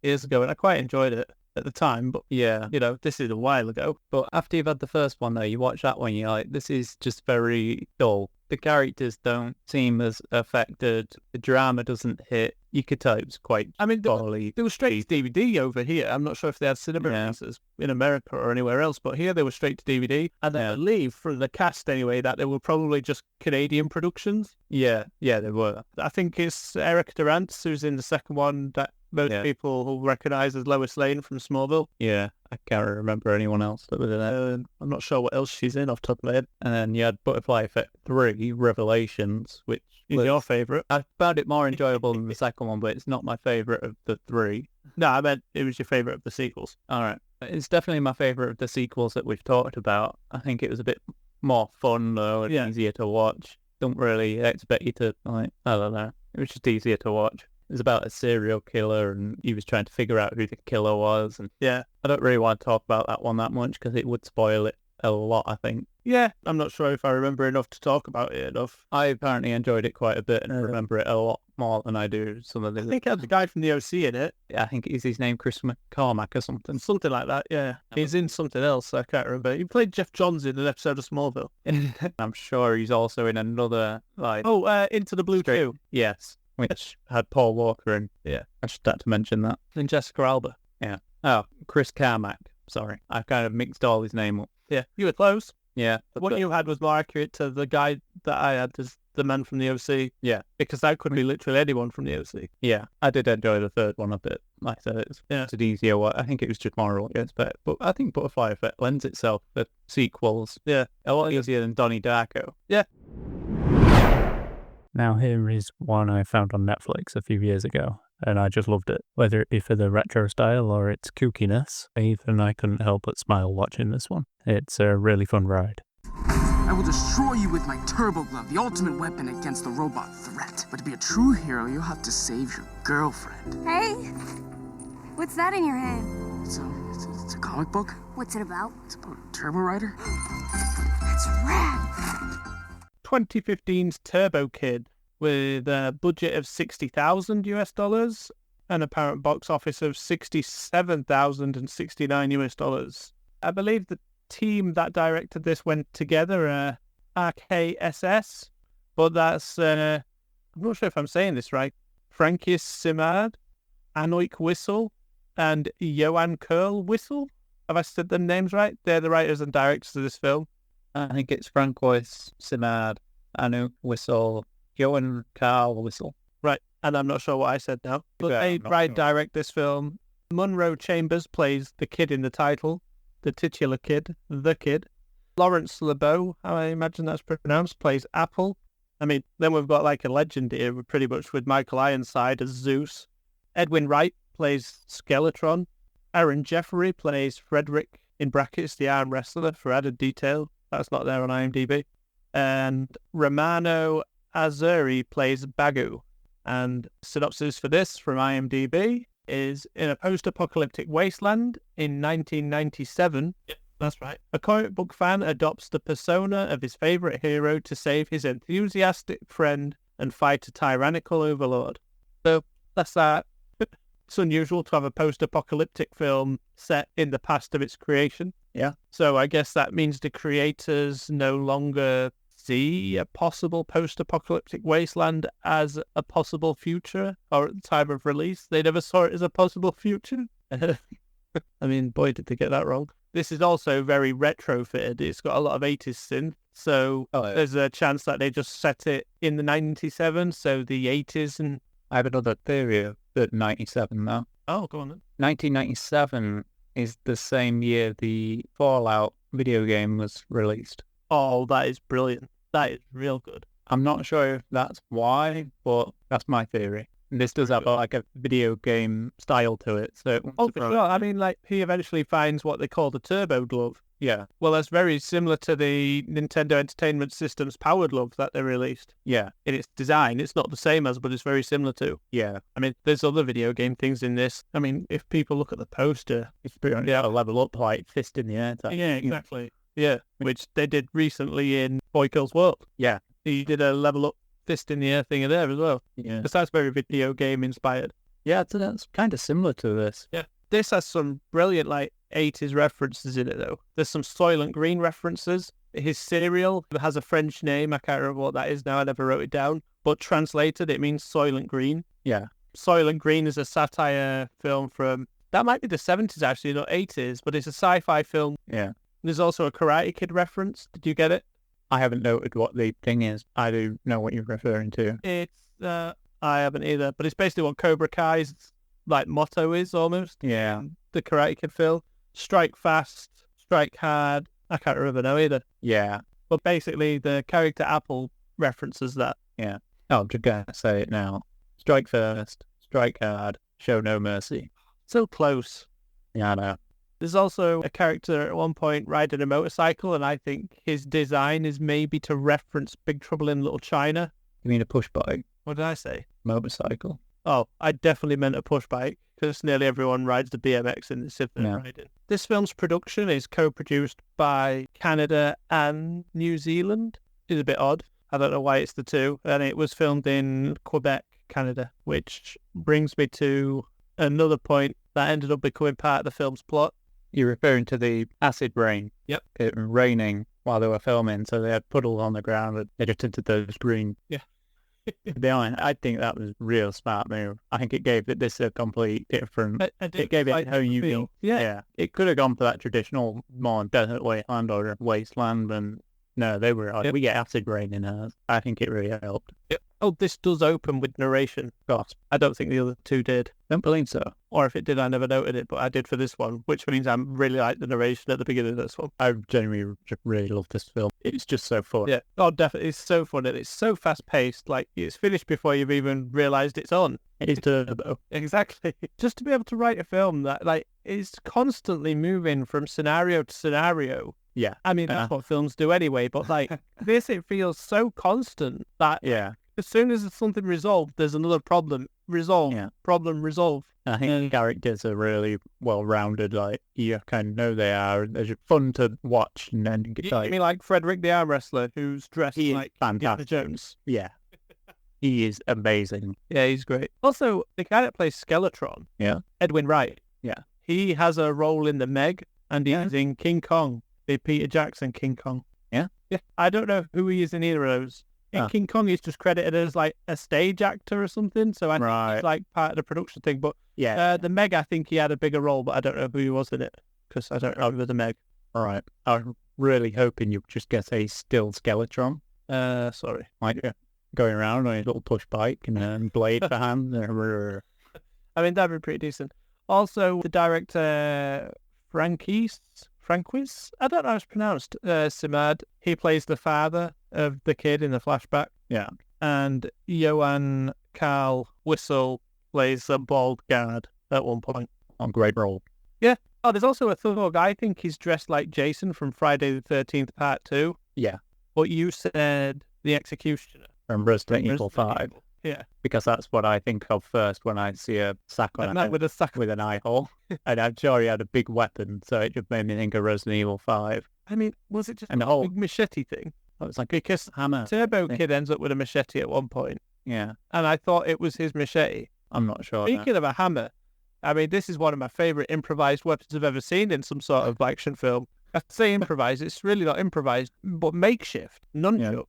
[SPEAKER 4] years ago, and I quite enjoyed it at the time, but this is a while ago.
[SPEAKER 5] But after you've had the first one though, you watch that one, you're like, this is just very dull. The characters don't seem as affected. The drama doesn't hit. You could tell it was quite poorly.
[SPEAKER 4] They were straight to DVD over here. I'm not sure if they had cinema releases in America or anywhere else, but here they were straight to DVD. And I believe from the cast anyway that they were probably just Canadian productions.
[SPEAKER 5] Yeah, they were.
[SPEAKER 4] I think it's Eric Durant who's in the second one that most people will recognise as Lois Lane from Smallville.
[SPEAKER 5] Yeah, I can't remember anyone else that was in it.
[SPEAKER 4] I'm not sure what else she's in off the top of my head.
[SPEAKER 5] And then you had Butterfly Effect 3, Revelations, which
[SPEAKER 4] is your favourite.
[SPEAKER 5] I found it more enjoyable than the second one, but it's not my favourite of the three.
[SPEAKER 4] No, I meant it was your favourite of the sequels.
[SPEAKER 5] All right. It's definitely my favourite of the sequels that we've talked about. I think it was a bit more fun, though, and easier to watch. Don't really expect you to, I don't know. It was just easier to watch. It was about a serial killer, and he was trying to figure out who the killer was. And I don't really want to talk about that one that much because it would spoil it a lot, I think.
[SPEAKER 4] Yeah, I'm not sure if I remember enough to talk about it enough.
[SPEAKER 5] I apparently enjoyed it quite a bit and remember it a lot more than I do some of the...
[SPEAKER 4] I think it had the guy from the OC in it.
[SPEAKER 5] Yeah, I think is his name Chris McCormack or something.
[SPEAKER 4] Something like that, yeah. He's in something else, I can't remember. He played Jeff Johns in an episode of Smallville.
[SPEAKER 5] I'm sure he's also in another, like...
[SPEAKER 4] Into the Blue 2.
[SPEAKER 5] Yes, which had Paul Walker in.
[SPEAKER 4] Yeah.
[SPEAKER 5] I just had to mention that.
[SPEAKER 4] And Jessica Alba.
[SPEAKER 5] Yeah. Oh, Chris Carmack. Sorry. I kind of mixed all his name up.
[SPEAKER 4] Yeah, you were close.
[SPEAKER 5] Yeah.
[SPEAKER 4] What you had was more accurate to the guy that I had as the man from the OC.
[SPEAKER 5] Yeah.
[SPEAKER 4] Because that could be literally anyone from the OC.
[SPEAKER 5] Yeah. I did enjoy the third one a bit. Like I said, it's an easier one. I think it was just more audience, but I think Butterfly Effect lends itself to sequels.
[SPEAKER 4] Yeah.
[SPEAKER 5] A lot easier than Donnie Darko.
[SPEAKER 4] Yeah.
[SPEAKER 2] Now here is one I found on Netflix a few years ago, and I just loved it. Whether it be for the retro style or its kookiness, even I couldn't help but smile watching this one. It's a really fun ride.
[SPEAKER 7] I will destroy you with my Turbo Glove, the ultimate weapon against the robot threat. But to be a true hero, you'll have to save your girlfriend.
[SPEAKER 8] Hey, what's that in your hand?
[SPEAKER 7] It's a comic book.
[SPEAKER 8] What's it about?
[SPEAKER 7] It's about a Turbo Rider.
[SPEAKER 8] That's rad.
[SPEAKER 4] 2015's Turbo Kid with a budget of $60,000 and apparent box office of $67,069. I believe the team that directed this went together, RKSS, but that's, I'm not sure if I'm saying this right, Frankius Simard, Anoik Whistle, and Johan Curl Whistle. Have I said the names right? They're the writers and directors of this film.
[SPEAKER 5] I think it's Francois Simard, Anu Whistle, Johan Carl Whistle.
[SPEAKER 4] Right, and I'm not sure what I said now. But
[SPEAKER 5] Yeah,
[SPEAKER 4] they direct this film. Munro Chambers plays the kid in the title, the titular kid, the kid. Lawrence LeBeau, how I imagine that's pronounced, plays Apple. I mean, then we've got like a legend here, pretty much with Michael Ironside as Zeus. Edwin Wright plays Skeletron. Aaron Jeffrey plays Frederick, in brackets, the arm wrestler, for added detail. That's not there on IMDb. And Romano Azuri plays Bagu. And synopsis for this from IMDb is, in a post-apocalyptic wasteland in 1997, yep, that's right, a comic book fan adopts the persona of his favourite hero to save his enthusiastic friend and fight a tyrannical overlord. So that's that. It's unusual to have a post-apocalyptic film set in the past of its creation.
[SPEAKER 5] Yeah.
[SPEAKER 4] So I guess that means the creators no longer see a possible post-apocalyptic wasteland as a possible future, or at the time of release, they never saw it as a possible future. I mean, boy, did they get that wrong. This is also very retrofitted. It's got a lot of 80s synth, so there's a chance that they just set it in the 97, so the 80s. And
[SPEAKER 5] I have another theory of the 97 now.
[SPEAKER 4] Oh, go on then.
[SPEAKER 5] 1997 is the same year the Fallout video game was released.
[SPEAKER 4] Oh, that is brilliant. That is real good.
[SPEAKER 5] I'm not sure if that's why, but that's my theory. And this does have like a video game style to it. So
[SPEAKER 4] for sure. I mean, like, he eventually finds what they call the Turbo Glove.
[SPEAKER 5] Yeah.
[SPEAKER 4] Well, that's very similar to the Nintendo Entertainment System's Power Glove that they released.
[SPEAKER 5] Yeah.
[SPEAKER 4] In its design, it's not the same as, but it's very similar to.
[SPEAKER 5] Yeah.
[SPEAKER 4] I mean, there's other video game things in this. I mean, if people look at the poster,
[SPEAKER 5] it's pretty much a level up, like fist in the air type.
[SPEAKER 4] Yeah, exactly. Yeah, which they did recently in Boy Kills World.
[SPEAKER 5] Yeah.
[SPEAKER 4] He did a level up fist in the air thing there as well.
[SPEAKER 5] Yeah.
[SPEAKER 4] Because that's very video game inspired.
[SPEAKER 5] Yeah, so that's kind of similar to this.
[SPEAKER 4] Yeah. This has some brilliant, like, 80s references in it, though. There's some Soylent Green references. His cereal has a French name. I can't remember what that is now. I never wrote it down. But translated, it means Soylent Green.
[SPEAKER 5] Yeah.
[SPEAKER 4] Soylent Green is a satire film from, that might be the 70s, actually, not 80s, but it's a sci-fi film.
[SPEAKER 5] Yeah.
[SPEAKER 4] There's also a Karate Kid reference. Did you get it?
[SPEAKER 5] I haven't noted what the thing is. I do know what you're referring to.
[SPEAKER 4] It's, I haven't either, but it's basically what Cobra Kai's, like, motto is, almost.
[SPEAKER 5] Yeah.
[SPEAKER 4] The Karate Kid film. Strike fast, strike hard. I can't remember now either.
[SPEAKER 5] Yeah.
[SPEAKER 4] But basically, the character Apple references that.
[SPEAKER 5] Yeah. Oh, I'm just going to say it now. Strike first, strike hard, show no mercy.
[SPEAKER 4] So close.
[SPEAKER 5] Yeah, I know.
[SPEAKER 4] There's also a character at one point riding a motorcycle, and I think his design is maybe to reference Big Trouble in Little China.
[SPEAKER 5] You mean a push bike?
[SPEAKER 4] What did I say?
[SPEAKER 5] Motorcycle?
[SPEAKER 4] Oh, I definitely meant a push bike, because nearly everyone rides the BMX in the Sydney riding. This film's production is co-produced by Canada and New Zealand. It's a bit odd. I don't know why it's the two. And it was filmed in Quebec, Canada, which brings me to another point that ended up becoming part of the film's plot.
[SPEAKER 5] You're referring to the acid rain?
[SPEAKER 4] Yep.
[SPEAKER 5] It was raining while they were filming, so they had puddles on the ground and they just tinted those green.
[SPEAKER 4] Yeah.
[SPEAKER 5] To be honest, I think that was a real smart move. I think it gave this a complete different... It gave it how you feel.
[SPEAKER 4] Yeah.
[SPEAKER 5] It could have gone for that traditional, more desert wasteland or wasteland, and no, they were like, we get acid rain in ours. I think it really helped.
[SPEAKER 4] Yep. Oh, this does open with narration.
[SPEAKER 5] God,
[SPEAKER 4] I don't think the other two did.
[SPEAKER 5] don't believe so.
[SPEAKER 4] Or if it did, I never noted it, but I did for this one, which means I really like the narration at the beginning of this one.
[SPEAKER 5] I genuinely really love this film. It's just so fun.
[SPEAKER 4] Yeah. Oh, definitely. It's so fun and it's so fast-paced. Like, it's finished before you've even realised it's on.
[SPEAKER 5] It is turbo.
[SPEAKER 4] Exactly. Just to be able to write a film that, like, is constantly moving from scenario to scenario.
[SPEAKER 5] Yeah.
[SPEAKER 4] I mean, that's what films do anyway, but, like, this, it feels so constant that as soon as there's something resolved, there's another problem. Resolve. Yeah. Problem, resolve.
[SPEAKER 5] I think the characters are really well-rounded. Like, you kind of know they are. They're just fun to watch. And then
[SPEAKER 4] I mean, like Frederick the arm wrestler, who's dressed like Indiana Jones.
[SPEAKER 5] Yeah. He is amazing.
[SPEAKER 4] Yeah, he's great. Also, the guy that plays Skeletron, Edwin Wright, he has a role in The Meg, and he's in King Kong, the Peter Jackson King Kong.
[SPEAKER 5] Yeah?
[SPEAKER 4] Yeah. I don't know who he is in either of those. In King Kong, he's just credited as, like, a stage actor or something, so I think he's, like, part of the production thing. But The Meg, I think he had a bigger role, but I don't know who he was in it, because I don't remember The Meg.
[SPEAKER 5] All right. I'm really hoping you just get a still Skeletron.
[SPEAKER 4] Sorry.
[SPEAKER 5] Like, going around on his little push bike and a blade for hands.
[SPEAKER 4] I mean, that'd be pretty decent. Also, the director, Franquis, I don't know how it's pronounced, Simard, he plays the father of the kid in the flashback.
[SPEAKER 5] Yeah.
[SPEAKER 4] And Johan Carl Whistle plays a bald guard at one point.
[SPEAKER 5] Oh, great role.
[SPEAKER 4] Yeah. Oh, there's also a thug. I think he's dressed like Jason from Friday the 13th Part 2.
[SPEAKER 5] Yeah.
[SPEAKER 4] But you said the Executioner.
[SPEAKER 5] From Resident Evil 5.
[SPEAKER 4] Yeah.
[SPEAKER 5] Because that's what I think of first when I see a sack on
[SPEAKER 4] with a sack
[SPEAKER 5] with an eye hole. And I'm sure he had a big weapon, so it just made me think of Resident Evil 5.
[SPEAKER 4] I mean, was it just
[SPEAKER 5] and
[SPEAKER 4] a big machete thing?
[SPEAKER 5] It was like
[SPEAKER 4] because
[SPEAKER 5] hammer.
[SPEAKER 4] Turbo Kid ends up with a machete at one point.
[SPEAKER 5] Yeah.
[SPEAKER 4] And I thought it was his machete.
[SPEAKER 5] I'm not sure.
[SPEAKER 4] Speaking of a hammer, I mean, this is one of my favourite improvised weapons I've ever seen in some sort of action film. I say improvised, it's really not improvised, but makeshift. Nunchucks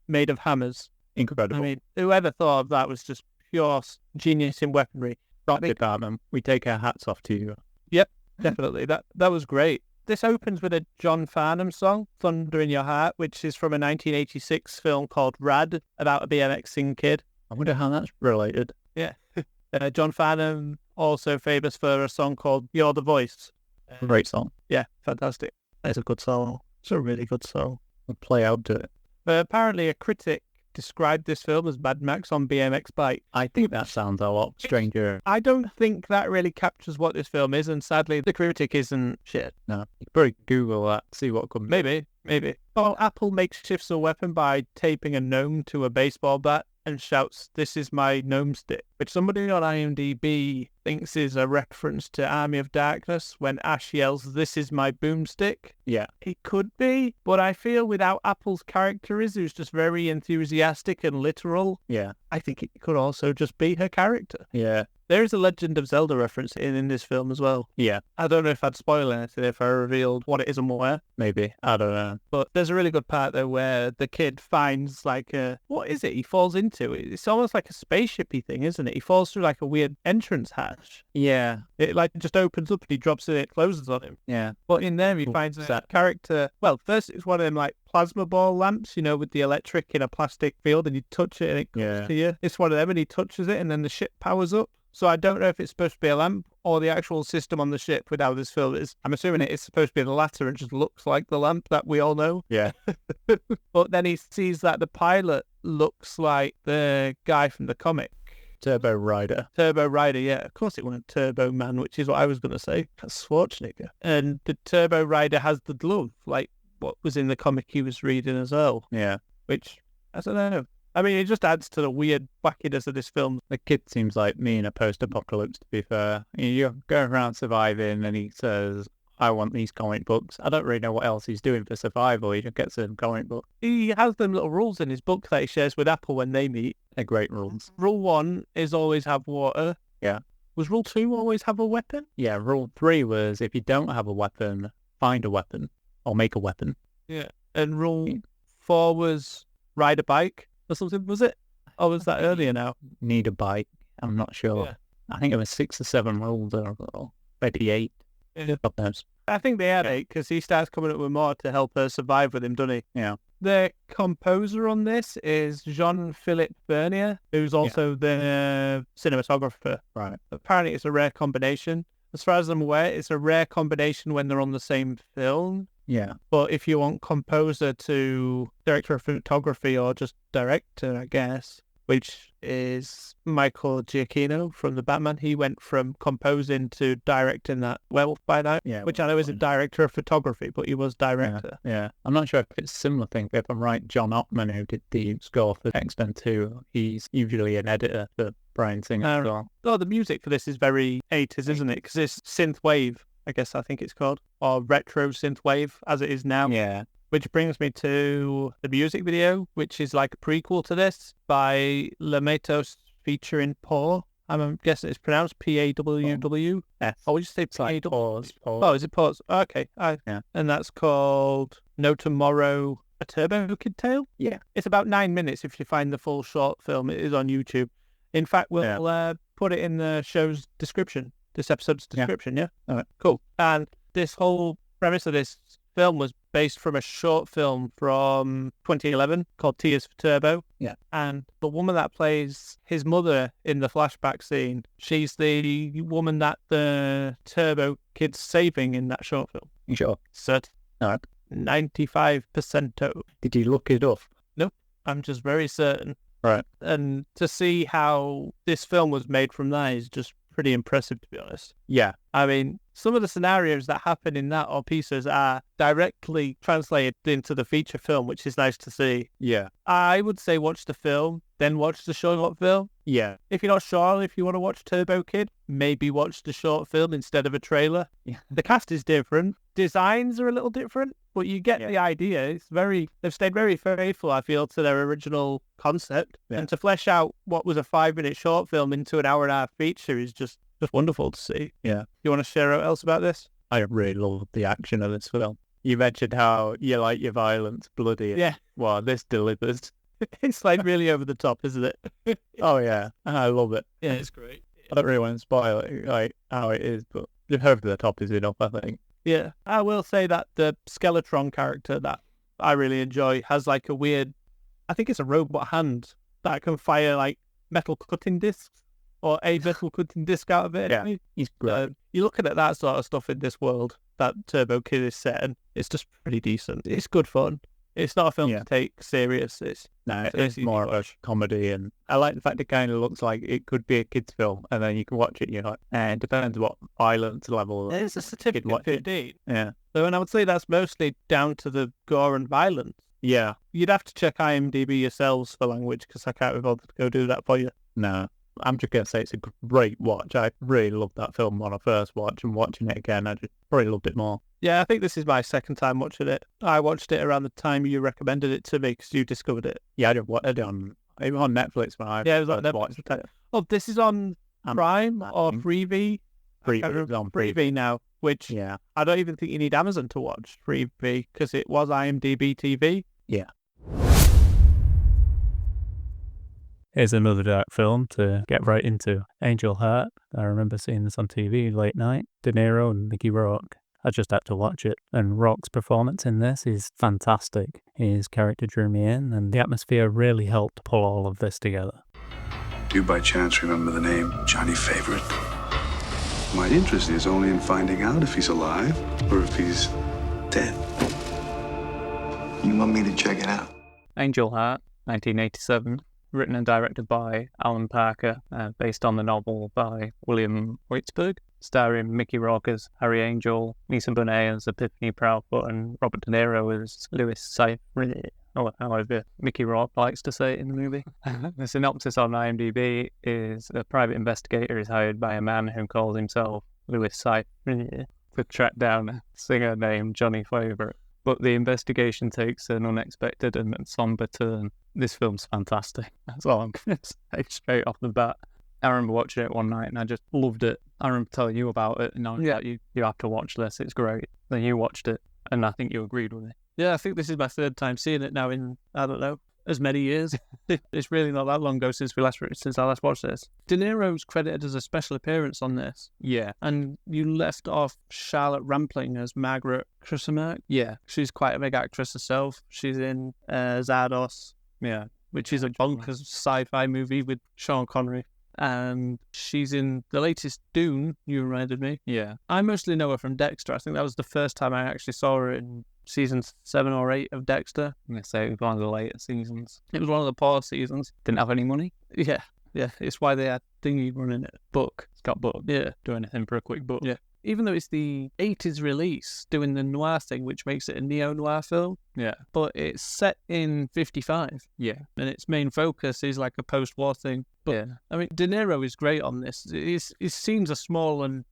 [SPEAKER 4] made of hammers.
[SPEAKER 5] Incredible.
[SPEAKER 4] I mean, whoever thought of that was just pure genius in weaponry.
[SPEAKER 5] Prop department, we take our hats off to you.
[SPEAKER 4] Yep, definitely. That was great. This opens with a John Farnham song, Thunder in Your Heart, which is from a 1986 film called Rad, about a BMXing kid.
[SPEAKER 5] I wonder how that's related.
[SPEAKER 4] Yeah. John Farnham, also famous for a song called You're the Voice.
[SPEAKER 5] Great song.
[SPEAKER 4] Yeah, fantastic. It's a good song. It's a really good song.
[SPEAKER 5] We'll play out to it.
[SPEAKER 4] Apparently a critic described this film as Mad Max on BMX bike.
[SPEAKER 5] I think that sounds a lot stranger.
[SPEAKER 4] I don't think that really captures what this film is, and sadly the critic isn't shit.
[SPEAKER 5] No, you could probably Google that, see what comes.
[SPEAKER 4] Maybe. Oh, Apple makeshifts a weapon by taping a gnome to a baseball bat and shouts, "This is my gnome stick," which somebody on IMDb thinks is a reference to Army of Darkness when Ash yells, "This is my boomstick."
[SPEAKER 5] Yeah.
[SPEAKER 4] It could be, but I feel without Apple's character who's just very enthusiastic and literal, I think it could also just be her character.
[SPEAKER 5] Yeah.
[SPEAKER 4] There is a Legend of Zelda reference in this film as well.
[SPEAKER 5] Yeah.
[SPEAKER 4] I don't know if I'd spoil anything if I revealed what it is and where.
[SPEAKER 5] Maybe. I don't know.
[SPEAKER 4] But there's a really good part there where the kid finds like a... What is it he falls into? It's almost like a spaceship-y thing, isn't it? He falls through like a weird entrance hatch.
[SPEAKER 5] Yeah.
[SPEAKER 4] It like just opens up and he drops it, it closes on him.
[SPEAKER 5] Yeah.
[SPEAKER 4] But in there he finds a character... Well, first it's one of them like plasma ball lamps, you know, with the electric in a plastic field, and you touch it and it comes to you. It's one of them and he touches it and then the ship powers up. So I don't know if it's supposed to be a lamp or the actual system on the ship with how this film is. I'm assuming it is supposed to be the latter and just looks like the lamp that we all know.
[SPEAKER 5] Yeah.
[SPEAKER 4] But then he sees that the pilot looks like the guy from the comic.
[SPEAKER 5] Turbo Rider.
[SPEAKER 4] Turbo Rider, yeah. Of course it wasn't Turbo Man, which is what I was going to say. That's Schwarzenegger. And the Turbo Rider has the glove, like what was in the comic he was reading as well.
[SPEAKER 5] Yeah.
[SPEAKER 4] Which, I don't know. I mean, it just adds to the weird wackiness of this film.
[SPEAKER 5] The kid seems like me in a post-apocalypse, to be fair. You're going around surviving and he says, I want these comic books. I don't really know what else he's doing for survival. He just gets a comic book.
[SPEAKER 4] He has them little rules in his book that he shares with Apple when they meet.
[SPEAKER 5] They're great rules.
[SPEAKER 4] Rule 1 is always have water.
[SPEAKER 5] Yeah.
[SPEAKER 4] Was Rule 2 always have a weapon?
[SPEAKER 5] Yeah, Rule 3 was if you don't have a weapon, find a weapon or make a weapon.
[SPEAKER 4] Yeah. And Rule 4 was ride a bike or something, was it? Or was that earlier now?
[SPEAKER 5] Need a bike. I'm not sure.
[SPEAKER 4] Yeah.
[SPEAKER 5] I think it was 6 or 7 rules or maybe 8.
[SPEAKER 4] Yeah.
[SPEAKER 5] God knows.
[SPEAKER 4] I think they had 8 because he starts coming up with more to help her survive with him, doesn't he?
[SPEAKER 5] Yeah.
[SPEAKER 4] The composer on this is Jean-Philippe Bernier, who's also the cinematographer.
[SPEAKER 5] Right.
[SPEAKER 4] Apparently it's a rare combination. As far as I'm aware, it's a rare combination when they're on the same film.
[SPEAKER 5] Yeah.
[SPEAKER 4] But if you want composer to director of photography or just director, I guess, which is Michael Giacchino from the Batman, he went from composing to directing that Werewolf by Night, which I know isn't director of photography, but he was director.
[SPEAKER 5] Yeah. I'm not sure if it's a similar thing, but if I'm right, John Ottman, who did the score for X-Men 2, he's usually an editor for Bryan Singer as well.
[SPEAKER 4] Oh, the music for this is very 80s, isn't it? Because it's synth wave, I guess I think it's called, or retro synth wave as it is now.
[SPEAKER 5] Yeah.
[SPEAKER 4] Which brings me to the music video, which is like a prequel to this by Lematos featuring Paw. I'm guessing it's pronounced Paww. Oh, would you say Paw? Oh, is it Pause? Okay.
[SPEAKER 5] Yeah.
[SPEAKER 4] And that's called No Tomorrow, A Turbo Kid Tale?
[SPEAKER 5] Yeah.
[SPEAKER 4] It's about 9 minutes if you find the full short film. It is on YouTube. In fact, we'll put it in the show's description, this episode's description, yeah?
[SPEAKER 5] All right.
[SPEAKER 4] Cool. And this whole premise of this film was based from a short film from 2011 called Tears for Turbo.
[SPEAKER 5] Yeah.
[SPEAKER 4] And the woman that plays his mother in the flashback scene, she's the woman that the Turbo kid's saving in that short film.
[SPEAKER 5] You sure?
[SPEAKER 4] Certain.
[SPEAKER 5] All right.
[SPEAKER 4] 95%.
[SPEAKER 5] Did you look it up?
[SPEAKER 4] Nope. I'm just very certain.
[SPEAKER 5] Right.
[SPEAKER 4] And to see how this film was made from that is just pretty impressive, to be honest.
[SPEAKER 5] Yeah.
[SPEAKER 4] I mean, some of the scenarios that happen in that or pieces are directly translated into the feature film, which is nice to see.
[SPEAKER 5] Yeah.
[SPEAKER 4] I would say watch the film, then watch the short film.
[SPEAKER 5] Yeah.
[SPEAKER 4] If you're not sure if you want to watch Turbo Kid, maybe watch the short film instead of a trailer.
[SPEAKER 5] Yeah.
[SPEAKER 4] The cast is different. Designs are a little different, but you get the idea. They've stayed very faithful, I feel, to their original concept.
[SPEAKER 5] Yeah.
[SPEAKER 4] And to flesh out what was a 5-minute short film into an hour-and-a-half feature is just wonderful to see.
[SPEAKER 5] Yeah.
[SPEAKER 4] You want to share out else about this?
[SPEAKER 5] I really love the action of this film. You mentioned how you like your violence bloody.
[SPEAKER 4] Yeah.
[SPEAKER 5] Well, this delivers.
[SPEAKER 4] It's like really over the top, isn't it?
[SPEAKER 5] Oh, yeah. I love it.
[SPEAKER 4] Yeah, it's great.
[SPEAKER 5] I don't really want to spoil it, like how it is, but just over the top is enough, I think.
[SPEAKER 4] Yeah. I will say that the Skeletron character that I really enjoy has like a weird, I think it's a robot hand that can fire like metal cutting discs or a metal cutting disc out of it.
[SPEAKER 5] Yeah, he's great.
[SPEAKER 4] You're looking at that sort of stuff in this world that Turbo Kid is set in. It's just pretty decent. It's good fun. It's not a film to take serious. It's
[SPEAKER 5] more of a comedy, and I like the fact it kind of looks like it could be a kid's film, and then you can watch it, and you're like, it depends what violence level.
[SPEAKER 4] It's a certificate
[SPEAKER 5] watch
[SPEAKER 4] 15.
[SPEAKER 5] Yeah.
[SPEAKER 4] So, and I would say that's mostly down to the gore and violence.
[SPEAKER 5] Yeah.
[SPEAKER 4] You'd have to check IMDb yourselves for language, because I can't be bothered to go do that for you.
[SPEAKER 5] No. I'm just going to say it's a great watch. I really loved that film when I first watched, and watching it again, I just probably loved it more.
[SPEAKER 4] Yeah, I think this is my second time watching it. I watched it around the time you recommended it to me because you discovered it.
[SPEAKER 5] Yeah, I did watch it on Netflix when I
[SPEAKER 4] it was on Netflix. Oh, this is on Prime or Freevee?
[SPEAKER 5] Freevee. On
[SPEAKER 4] Freevee now, which I don't even think you need Amazon to watch Freevee because it was IMDb TV.
[SPEAKER 5] Yeah.
[SPEAKER 2] Here's another dark film to get right into. Angel Heart. I remember seeing this on TV late night. De Niro and Mickey Rourke. I just had to watch it. And Rourke's performance in this is fantastic. His character drew me in, and the atmosphere really helped pull all of this together.
[SPEAKER 9] Do you by chance remember the name Johnny Favorite? My interest is only in finding out if he's alive or if he's dead. You want me to check it out?
[SPEAKER 5] Angel Heart, 1987. written and directed by Alan Parker, based on the novel by William Whitesburg, starring Mickey Rourke as Harry Angel, Lisa Bonet as Epiphany Proudfoot, and Robert De Niro as Louis Cypher, or however Mickey Rourke likes to say it in the movie. The synopsis on IMDb is a private investigator is hired by a man who calls himself Louis Cypher to track down a singer named Johnny Favorite. But the investigation takes an unexpected and somber turn. This film's fantastic. That's all I'm going to say straight off the bat. I remember watching it one night and I just loved it. I remember telling you about it and I was like, you have to watch this, it's great. Then you watched it and I think you agreed with it.
[SPEAKER 4] Yeah, I think this is my third time seeing it now in, I don't know, as many years. It's really not that long ago since I last watched this. De Niro's credited as a special appearance on this.
[SPEAKER 5] Yeah.
[SPEAKER 4] And you left off Charlotte Rampling as Margaret Crusomark.
[SPEAKER 5] Yeah.
[SPEAKER 4] She's quite a big actress herself. She's in Zardos.
[SPEAKER 5] Yeah.
[SPEAKER 4] Which is a bonkers sci-fi movie with Sean Connery. And she's in the latest Dune, you reminded me.
[SPEAKER 5] Yeah.
[SPEAKER 4] I mostly know her from Dexter. I think that was the first time I actually saw her in season 7 or 8 of Dexter.
[SPEAKER 5] I'm going to say it was one of the later seasons.
[SPEAKER 4] It was one of the poor seasons.
[SPEAKER 5] Didn't have any money?
[SPEAKER 4] Yeah. It's why they had Thingy running it. Book.
[SPEAKER 5] It's got book.
[SPEAKER 4] Yeah.
[SPEAKER 5] Do anything for a quick book.
[SPEAKER 4] Yeah. Even though it's the 80s release, doing the noir thing, which makes it a neo-noir film.
[SPEAKER 5] Yeah.
[SPEAKER 4] But it's set in 55.
[SPEAKER 5] Yeah.
[SPEAKER 4] And its main focus is like a post-war thing. But,
[SPEAKER 5] yeah.
[SPEAKER 4] I mean, De Niro is great on this. His scenes are small and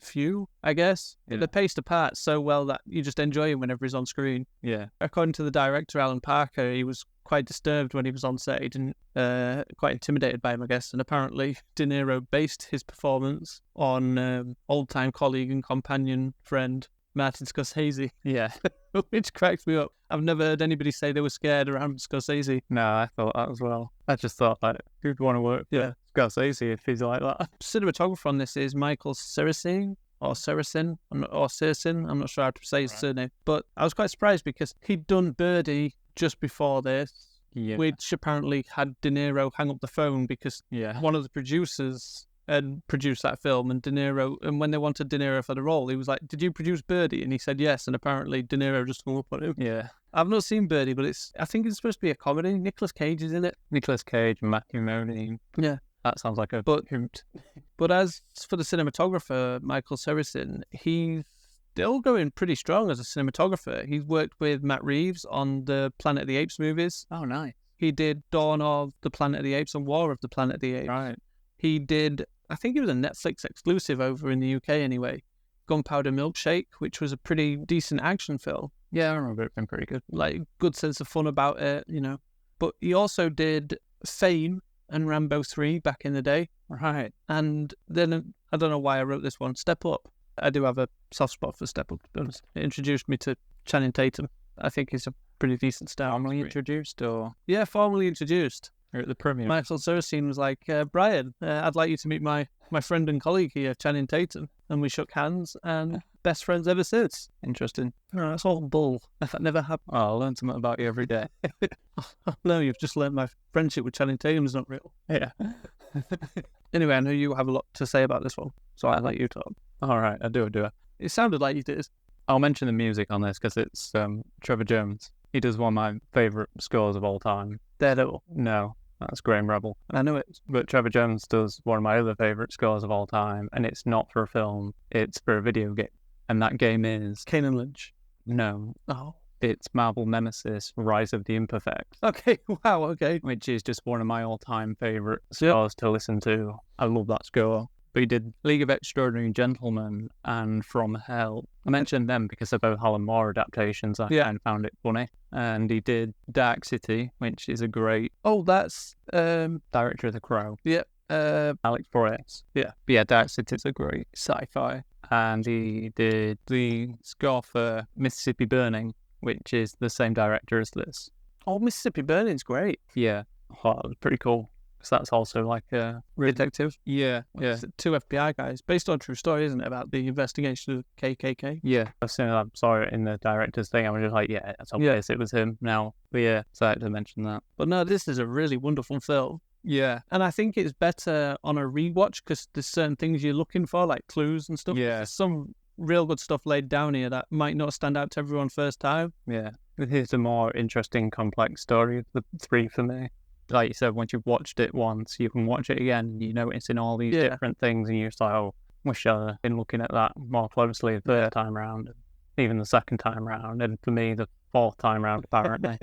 [SPEAKER 4] few, I guess.
[SPEAKER 5] Yeah.
[SPEAKER 4] They're paced apart so well that you just enjoy him whenever he's on screen.
[SPEAKER 5] Yeah.
[SPEAKER 4] According to the director, Alan Parker, he was quite disturbed when he was on set. He didn't, quite intimidated by him, I guess. And apparently De Niro based his performance on old-time colleague and companion friend Martin Scorsese.
[SPEAKER 5] Yeah.
[SPEAKER 4] Which cracks me up. I've never heard anybody say they were scared around Scorsese.
[SPEAKER 5] No, I thought that as well. I just thought, like, who'd want to work for Scorsese if he's like that?
[SPEAKER 4] Cinematographer on this is Michael Saracen, or Saracen, I'm not sure how to say his surname. But I was quite surprised because he'd done Birdie just before this, which apparently had De Niro hang up the phone because one of the producers had produced that film, and De Niro, and when they wanted De Niro for the role, he was like, "Did you produce Birdie?" And he said yes, and apparently De Niro just hung up on him.
[SPEAKER 5] Yeah.
[SPEAKER 4] I've not seen Birdie, but I think it's supposed to be a comedy. Nicolas Cage is in it.
[SPEAKER 5] Nicolas Cage and Matthew Modine.
[SPEAKER 4] Yeah.
[SPEAKER 5] That sounds like a hoot.
[SPEAKER 4] But as for the cinematographer, Michael Saracen, he's still going pretty strong as a cinematographer. He's worked with Matt Reeves on the Planet of the Apes movies.
[SPEAKER 5] Oh, nice.
[SPEAKER 4] He did Dawn of the Planet of the Apes and War of the Planet of the Apes.
[SPEAKER 5] Right.
[SPEAKER 4] He did, I think it was a Netflix exclusive over in the UK anyway, Gunpowder Milkshake, which was a pretty decent action film.
[SPEAKER 5] Yeah, I remember it being pretty good.
[SPEAKER 4] Like, good sense of fun about it, you know. But he also did Fame and Rambo 3 back in the day.
[SPEAKER 5] Right.
[SPEAKER 4] And then, I don't know why I wrote this one, Step Up. I do have a soft spot for Step Up, to be honest. It introduced me to Channing Tatum. I think he's a pretty decent star.
[SPEAKER 5] Formally introduced, or?
[SPEAKER 4] Yeah, formally introduced.
[SPEAKER 5] Or at the premiere.
[SPEAKER 4] Michael Saracen was like, Brian, I'd like you to meet my friend and colleague here, Channing Tatum. And we shook hands, and best friends ever since.
[SPEAKER 5] Interesting.
[SPEAKER 4] No, that's all bull. That never happened.
[SPEAKER 5] Oh, I learn something about you every day.
[SPEAKER 4] No, you've just learned my friendship with Channing Tatum is not real.
[SPEAKER 5] Yeah.
[SPEAKER 4] Anyway, I know you have a lot to say about this one, so I'll let you talk.
[SPEAKER 5] All right, I do.
[SPEAKER 4] It sounded like you did.
[SPEAKER 5] I'll mention the music on this because it's Trevor Jones. He does one of my favourite scores of all time.
[SPEAKER 4] Daredevil.
[SPEAKER 5] No, that's Graham Rebel.
[SPEAKER 4] I know it.
[SPEAKER 5] But Trevor Jones does one of my other favourite scores of all time, and it's not for a film, it's for a video game. And that game is...
[SPEAKER 4] Kane and Lynch.
[SPEAKER 5] No.
[SPEAKER 4] Oh.
[SPEAKER 5] It's Marvel Nemesis, Rise of the Imperfect.
[SPEAKER 4] Okay, wow, okay.
[SPEAKER 5] Which is just one of my all-time favourite scores to listen to. I love that score. But he did League of Extraordinary Gentlemen and From Hell. I mentioned them because they're both Alan Moore adaptations. I kind of found it funny. And he did Dark City, which is a great...
[SPEAKER 4] Oh, that's...
[SPEAKER 5] Director of The Crow.
[SPEAKER 4] Yeah.
[SPEAKER 5] Alex Proyas. Yeah. But yeah, Dark City is a great sci-fi. And he did the score for Mississippi Burning, which is the same director as this.
[SPEAKER 4] Oh, Mississippi Burning's great.
[SPEAKER 5] Yeah. Oh, that was pretty cool. Because that's also like a...
[SPEAKER 4] Detective?
[SPEAKER 5] Yeah.
[SPEAKER 4] It's 2 FBI guys. Based on a true story, isn't it? About the investigation of KKK?
[SPEAKER 5] Yeah. As soon as I saw it in the director's thing, I was just like, yeah, that's obvious it was him now. But yeah, so I had to mention that.
[SPEAKER 4] But no, this is a really wonderful film.
[SPEAKER 5] Yeah.
[SPEAKER 4] And I think it's better on a rewatch because there's certain things you're looking for, like clues and stuff.
[SPEAKER 5] Yeah.
[SPEAKER 4] There's some real good stuff laid down here that might not stand out to everyone first time.
[SPEAKER 5] Yeah. Here's a more interesting, complex story of the 3 for me. like you said, once you've watched it once, you can watch it again, and you're noticing all these different things, and you're just like, oh, wish I'd been looking at that more closely the third time round, even the second time round, and for me, the fourth time round, apparently.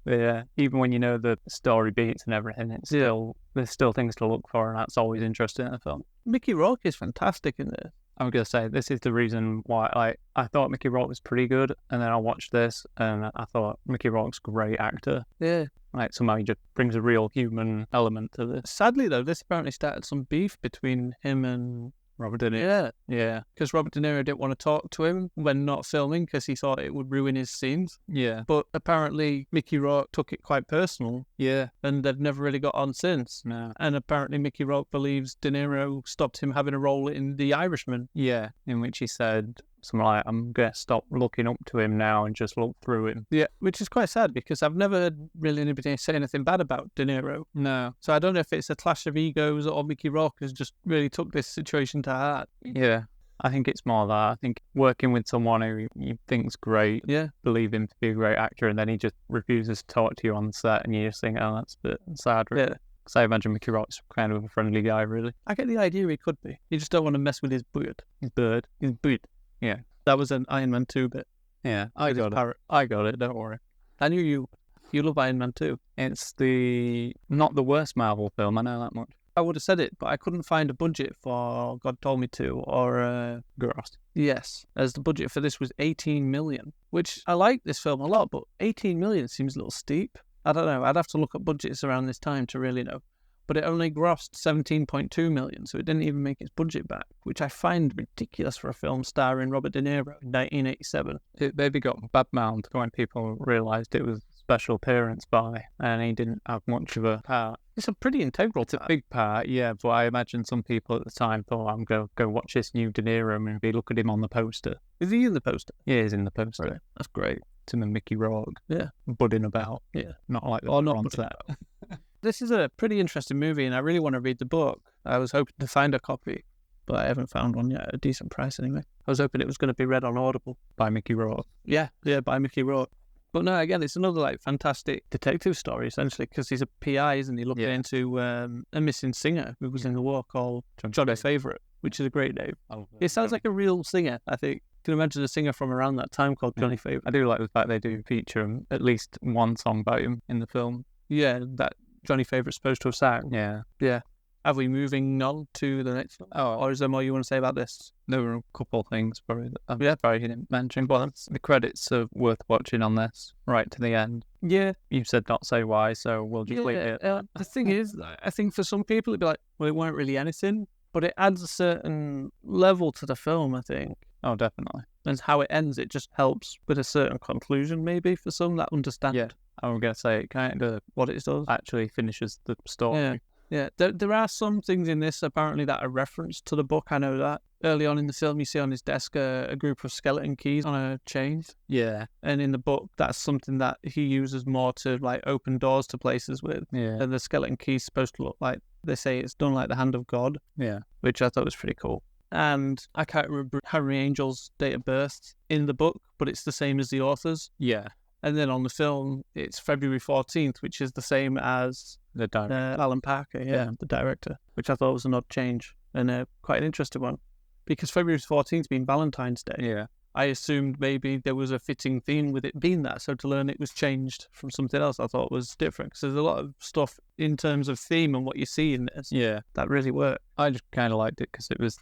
[SPEAKER 5] Yeah, even when you know the story beats and everything, it's there's still things to look for, and that's always interesting in a film.
[SPEAKER 4] Mickey Rourke is fantastic in this.
[SPEAKER 5] I'm going to say this is the reason why I thought Mickey Rourke was pretty good, and then I watched this and I thought Mickey Rourke's a great actor.
[SPEAKER 4] Yeah.
[SPEAKER 5] Like, somehow he just brings a real human element to this.
[SPEAKER 4] Sadly, though, this apparently started some beef between him and
[SPEAKER 5] Robert De Niro.
[SPEAKER 4] Yeah.
[SPEAKER 5] Yeah.
[SPEAKER 4] Because Robert De Niro didn't want to talk to him when not filming because he thought it would ruin his scenes.
[SPEAKER 5] Yeah.
[SPEAKER 4] But apparently Mickey Rourke took it quite personal.
[SPEAKER 5] Yeah.
[SPEAKER 4] And they've never really got on since.
[SPEAKER 5] No.
[SPEAKER 4] And apparently Mickey Rourke believes De Niro stopped him having a role in The Irishman.
[SPEAKER 5] Yeah. In which he said something like, I'm going to stop looking up to him now and just look through him.
[SPEAKER 4] Yeah, which is quite sad because I've never heard really anybody say anything bad about De Niro.
[SPEAKER 5] No.
[SPEAKER 4] So I don't know if it's a clash of egos or Mickey Rourke has just really took this situation to heart.
[SPEAKER 5] Yeah. I think it's more that. I think working with someone who you think's great, believe him to be a great actor, and then he just refuses to talk to you on the set, and you just think, oh, that's a bit sad, really. Yeah. Because I imagine Mickey Rourke's kind of a friendly guy, really.
[SPEAKER 4] I get the idea he could be. You just don't want to mess with his bird.
[SPEAKER 5] His bird. Yeah.
[SPEAKER 4] That was an Iron Man 2 bit.
[SPEAKER 5] Yeah, I got it. I got it, don't worry.
[SPEAKER 4] I knew you love Iron Man 2.
[SPEAKER 5] It's not the worst Marvel film, I know that much.
[SPEAKER 4] I would have said it, but I couldn't find a budget for God Told Me To or
[SPEAKER 5] Gross.
[SPEAKER 4] Yes, as the budget for this was 18 million, which I like this film a lot, but 18 million seems a little steep. I don't know, I'd have to look at budgets around this time to really know. But it only grossed 17.2 million, so it didn't even make its budget back, which I find ridiculous for a film starring Robert De Niro in 1987.
[SPEAKER 5] It maybe got bad-mouthed when people realised it was a special appearance by, and he didn't have much of a part.
[SPEAKER 4] It's a pretty integral
[SPEAKER 5] part. It's a big part, yeah, but I imagine some people at the time thought, I'm going to go watch this new De Niro movie, look at him on the poster.
[SPEAKER 4] Is he in the poster?
[SPEAKER 5] Yeah, he's in the poster.
[SPEAKER 4] Right. That's great.
[SPEAKER 5] It's him and Mickey Rourke.
[SPEAKER 4] Yeah.
[SPEAKER 5] Budding about.
[SPEAKER 4] Yeah.
[SPEAKER 5] Not like the
[SPEAKER 4] on set. This is a pretty interesting movie, and I really want to read the book. I was hoping to find a copy, but I haven't found one yet at a decent price anyway. I was hoping it was going to be read on Audible.
[SPEAKER 5] By Mickey Rourke.
[SPEAKER 4] Yeah, by Mickey Rourke. But no, again, it's another fantastic detective story, essentially, because he's a PI, isn't he, looking into a missing singer who was in the war called Johnny Favourite, which is a great name. It sounds like a real singer, I think. You can imagine a singer from around that time called Johnny Favourite.
[SPEAKER 5] I do like the fact they do feature at least one song by him in the film.
[SPEAKER 4] Yeah, that Johnny Favourite's supposed to have sang.
[SPEAKER 5] Yeah.
[SPEAKER 4] Yeah. Are we moving on to the next one?
[SPEAKER 5] Oh,
[SPEAKER 4] or is there more you want to say about this?
[SPEAKER 5] There were a couple of things probably that probably didn't mention, but the credits are worth watching on this right to the end.
[SPEAKER 4] Yeah.
[SPEAKER 5] You said not say why, so we'll just leave it.
[SPEAKER 4] The thing is, I think for some people it'd be like, well, it weren't really anything, but it adds a certain level to the film, I think.
[SPEAKER 5] Oh, definitely.
[SPEAKER 4] And how it ends, it just helps with a certain conclusion, maybe, for some that understand.
[SPEAKER 5] Yeah, I was going to say, it kind of
[SPEAKER 4] what it does
[SPEAKER 5] actually finishes the story.
[SPEAKER 4] Yeah. There are some things in this, apparently, that are referenced to the book. I know that. Early on in the film, you see on his desk a group of skeleton keys on a chain.
[SPEAKER 5] Yeah.
[SPEAKER 4] And in the book, that's something that he uses more to, open doors to places with.
[SPEAKER 5] Yeah.
[SPEAKER 4] And the skeleton key's supposed to look like, they say it's done like the hand of God.
[SPEAKER 5] Yeah.
[SPEAKER 4] Which I thought was pretty cool. And I can't remember Harry Angel's date of birth in the book, but it's the same as the author's.
[SPEAKER 5] Yeah.
[SPEAKER 4] And then on the film, it's February 14th, which is the same as
[SPEAKER 5] the director.
[SPEAKER 4] Alan Parker, the director, which I thought was an odd change and quite an interesting one. Because February 14th being Valentine's Day,
[SPEAKER 5] yeah,
[SPEAKER 4] I assumed maybe there was a fitting theme with it being that. So to learn it was changed from something else, I thought was different. Because there's a lot of stuff in terms of theme and what you see in this.
[SPEAKER 5] Yeah.
[SPEAKER 4] That really worked.
[SPEAKER 5] I just kind of liked it because it was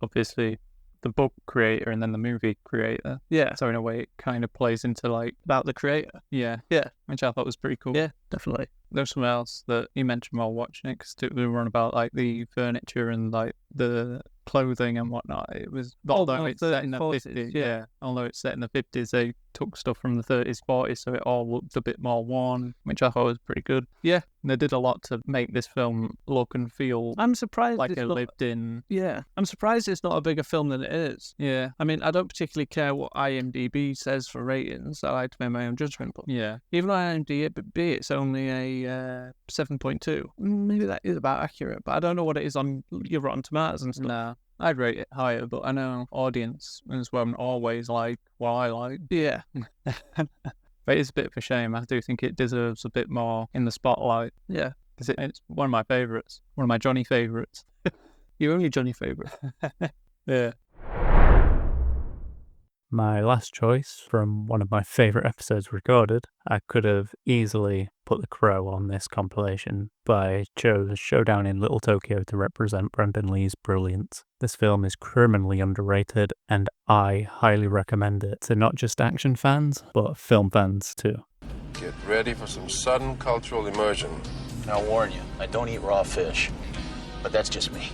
[SPEAKER 5] obviously the book creator and then the movie creator.
[SPEAKER 4] Yeah.
[SPEAKER 5] So in a way, it kind of plays into
[SPEAKER 4] about the creator.
[SPEAKER 5] Yeah.
[SPEAKER 4] Yeah.
[SPEAKER 5] Which I thought was pretty cool.
[SPEAKER 4] Yeah, definitely.
[SPEAKER 5] There's something else that you mentioned while watching it because we were on about the furniture and the clothing and whatnot. It was although it's set in the 50s. Yeah. Although it's set in the 50s, they took stuff from the 30s, 40s, so it all looked a bit more worn, which I thought was pretty good.
[SPEAKER 4] Yeah.
[SPEAKER 5] And they did a lot to make this film look and feel.
[SPEAKER 4] I'm surprised
[SPEAKER 5] like it lived in.
[SPEAKER 4] Yeah. I'm surprised it's not a bigger film than it is.
[SPEAKER 5] Yeah.
[SPEAKER 4] I mean, I don't particularly care what IMDb says for ratings. I like to make my own judgment. But
[SPEAKER 5] yeah.
[SPEAKER 4] Even though IMDb, it's only a 7.2. Maybe that is about accurate, but I don't know what it is on your Rotten Tomatoes and stuff.
[SPEAKER 5] Nah. I'd rate it higher, but I know audience as well always like what I like.
[SPEAKER 4] Yeah.
[SPEAKER 5] But it's a bit of a shame. I do think it deserves a bit more in the spotlight.
[SPEAKER 4] Yeah.
[SPEAKER 5] Because it's one of my favourites. One of my Johnny favourites.
[SPEAKER 4] Your only Johnny favourite.
[SPEAKER 5] Yeah.
[SPEAKER 2] My last choice from one of my favourite episodes recorded, I could have easily put The Crow on this compilation, but I chose Showdown in Little Tokyo to represent Brandon Lee's brilliance. This film is criminally underrated, and I highly recommend it to not just action fans, but film fans too.
[SPEAKER 10] Get ready for some sudden cultural immersion.
[SPEAKER 11] I'll warn you, I don't eat raw fish, but that's just me.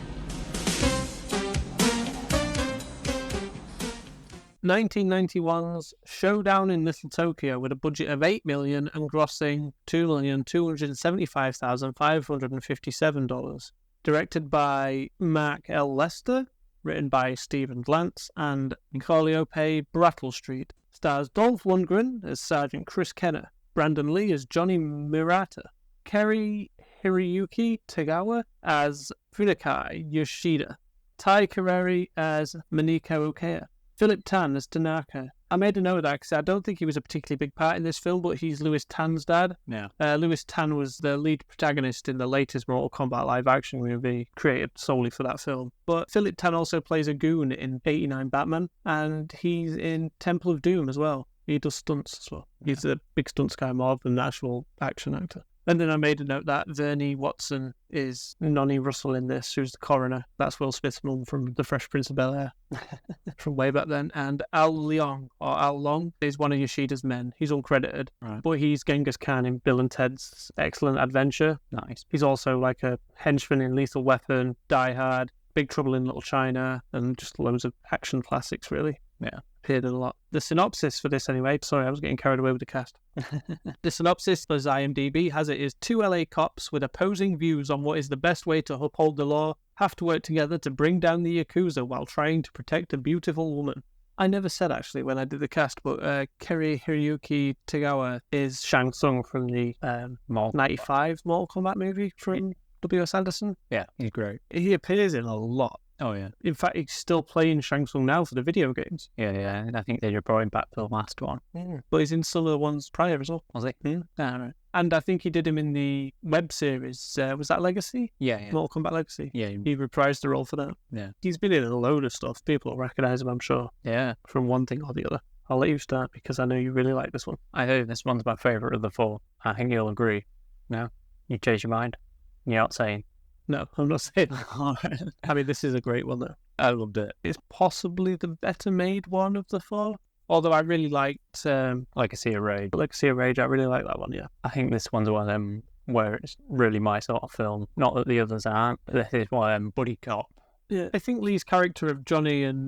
[SPEAKER 4] 1991's Showdown in Little Tokyo with a budget of $8 million and grossing $2,275,557. Directed by Mark L. Lester, written by Stephen Glantz and Calliope Brattlestreet. Stars Dolph Lundgren as Sergeant Chris Kenner, Brandon Lee as Johnny Murata, Kerry Hiroyuki Tagawa as Funakai Yoshida, Tai Kareri as Maniko Okea, Philip Tan as Tanaka. I made a note of that because I don't think he was a particularly big part in this film, but he's Lewis Tan's dad.
[SPEAKER 5] Yeah.
[SPEAKER 4] Lewis Tan was the lead protagonist in the latest Mortal Kombat live-action movie created solely for that film. But Philip Tan also plays a goon in 89 Batman, and he's in Temple of Doom as well. He does stunts as well. He's a big stunts guy more than an actual action actor. And then I made a note that Vernie Watson is Nonnie Russell in this, who's the coroner. That's Will Smith's mum from The Fresh Prince of Bel-Air from way back then. And Al Long is one of Yoshida's men. He's uncredited, but he's Genghis Khan in Bill and Ted's Excellent Adventure.
[SPEAKER 5] Nice.
[SPEAKER 4] He's also like a henchman in Lethal Weapon, Die Hard, Big Trouble in Little China, and just loads of action classics, really.
[SPEAKER 5] Yeah.
[SPEAKER 4] Appeared in a lot. The synopsis for this, anyway. Sorry, I was getting carried away with the cast. The synopsis, as IMDb has it, is two LA cops with opposing views on what is the best way to uphold the law have to work together to bring down the Yakuza while trying to protect a beautiful woman. I never said, actually, when I did the cast, but Kerry Hiroyuki Tagawa is Shang Tsung from the 95 Mortal Kombat movie from W.S. Anderson.
[SPEAKER 5] Yeah, he's great.
[SPEAKER 4] He appears in a lot.
[SPEAKER 5] Oh, yeah.
[SPEAKER 4] In fact, he's still playing Shang Tsung now for the video games.
[SPEAKER 5] Yeah, and I think they just brought him back for the last one.
[SPEAKER 4] But he's in some of the ones prior as well.
[SPEAKER 5] Was he?
[SPEAKER 4] Right. And I think he did him in the web series. Was that Legacy?
[SPEAKER 5] Yeah.
[SPEAKER 4] Mortal Kombat Legacy?
[SPEAKER 5] Yeah.
[SPEAKER 4] He reprised the role for that.
[SPEAKER 5] Yeah.
[SPEAKER 4] He's been in a load of stuff. People will recognise him, I'm sure.
[SPEAKER 5] Yeah.
[SPEAKER 4] From one thing or the other. I'll let you start because I know you really like this one.
[SPEAKER 5] I know this one's my favourite of the four. I think you'll agree. No? You change your mind? You're not saying?
[SPEAKER 4] No, I'm not saying that. I mean, this is a great one, though.
[SPEAKER 5] I loved it.
[SPEAKER 4] It's possibly the better made one of the four. Although I really liked
[SPEAKER 5] Legacy of Rage.
[SPEAKER 4] Legacy of Rage, I really like that one, yeah.
[SPEAKER 5] I think this one's one of them where it's really my sort of film. Not that the others aren't, but this is one of them buddy cop.
[SPEAKER 4] Yeah, I think Lee's character of Johnny and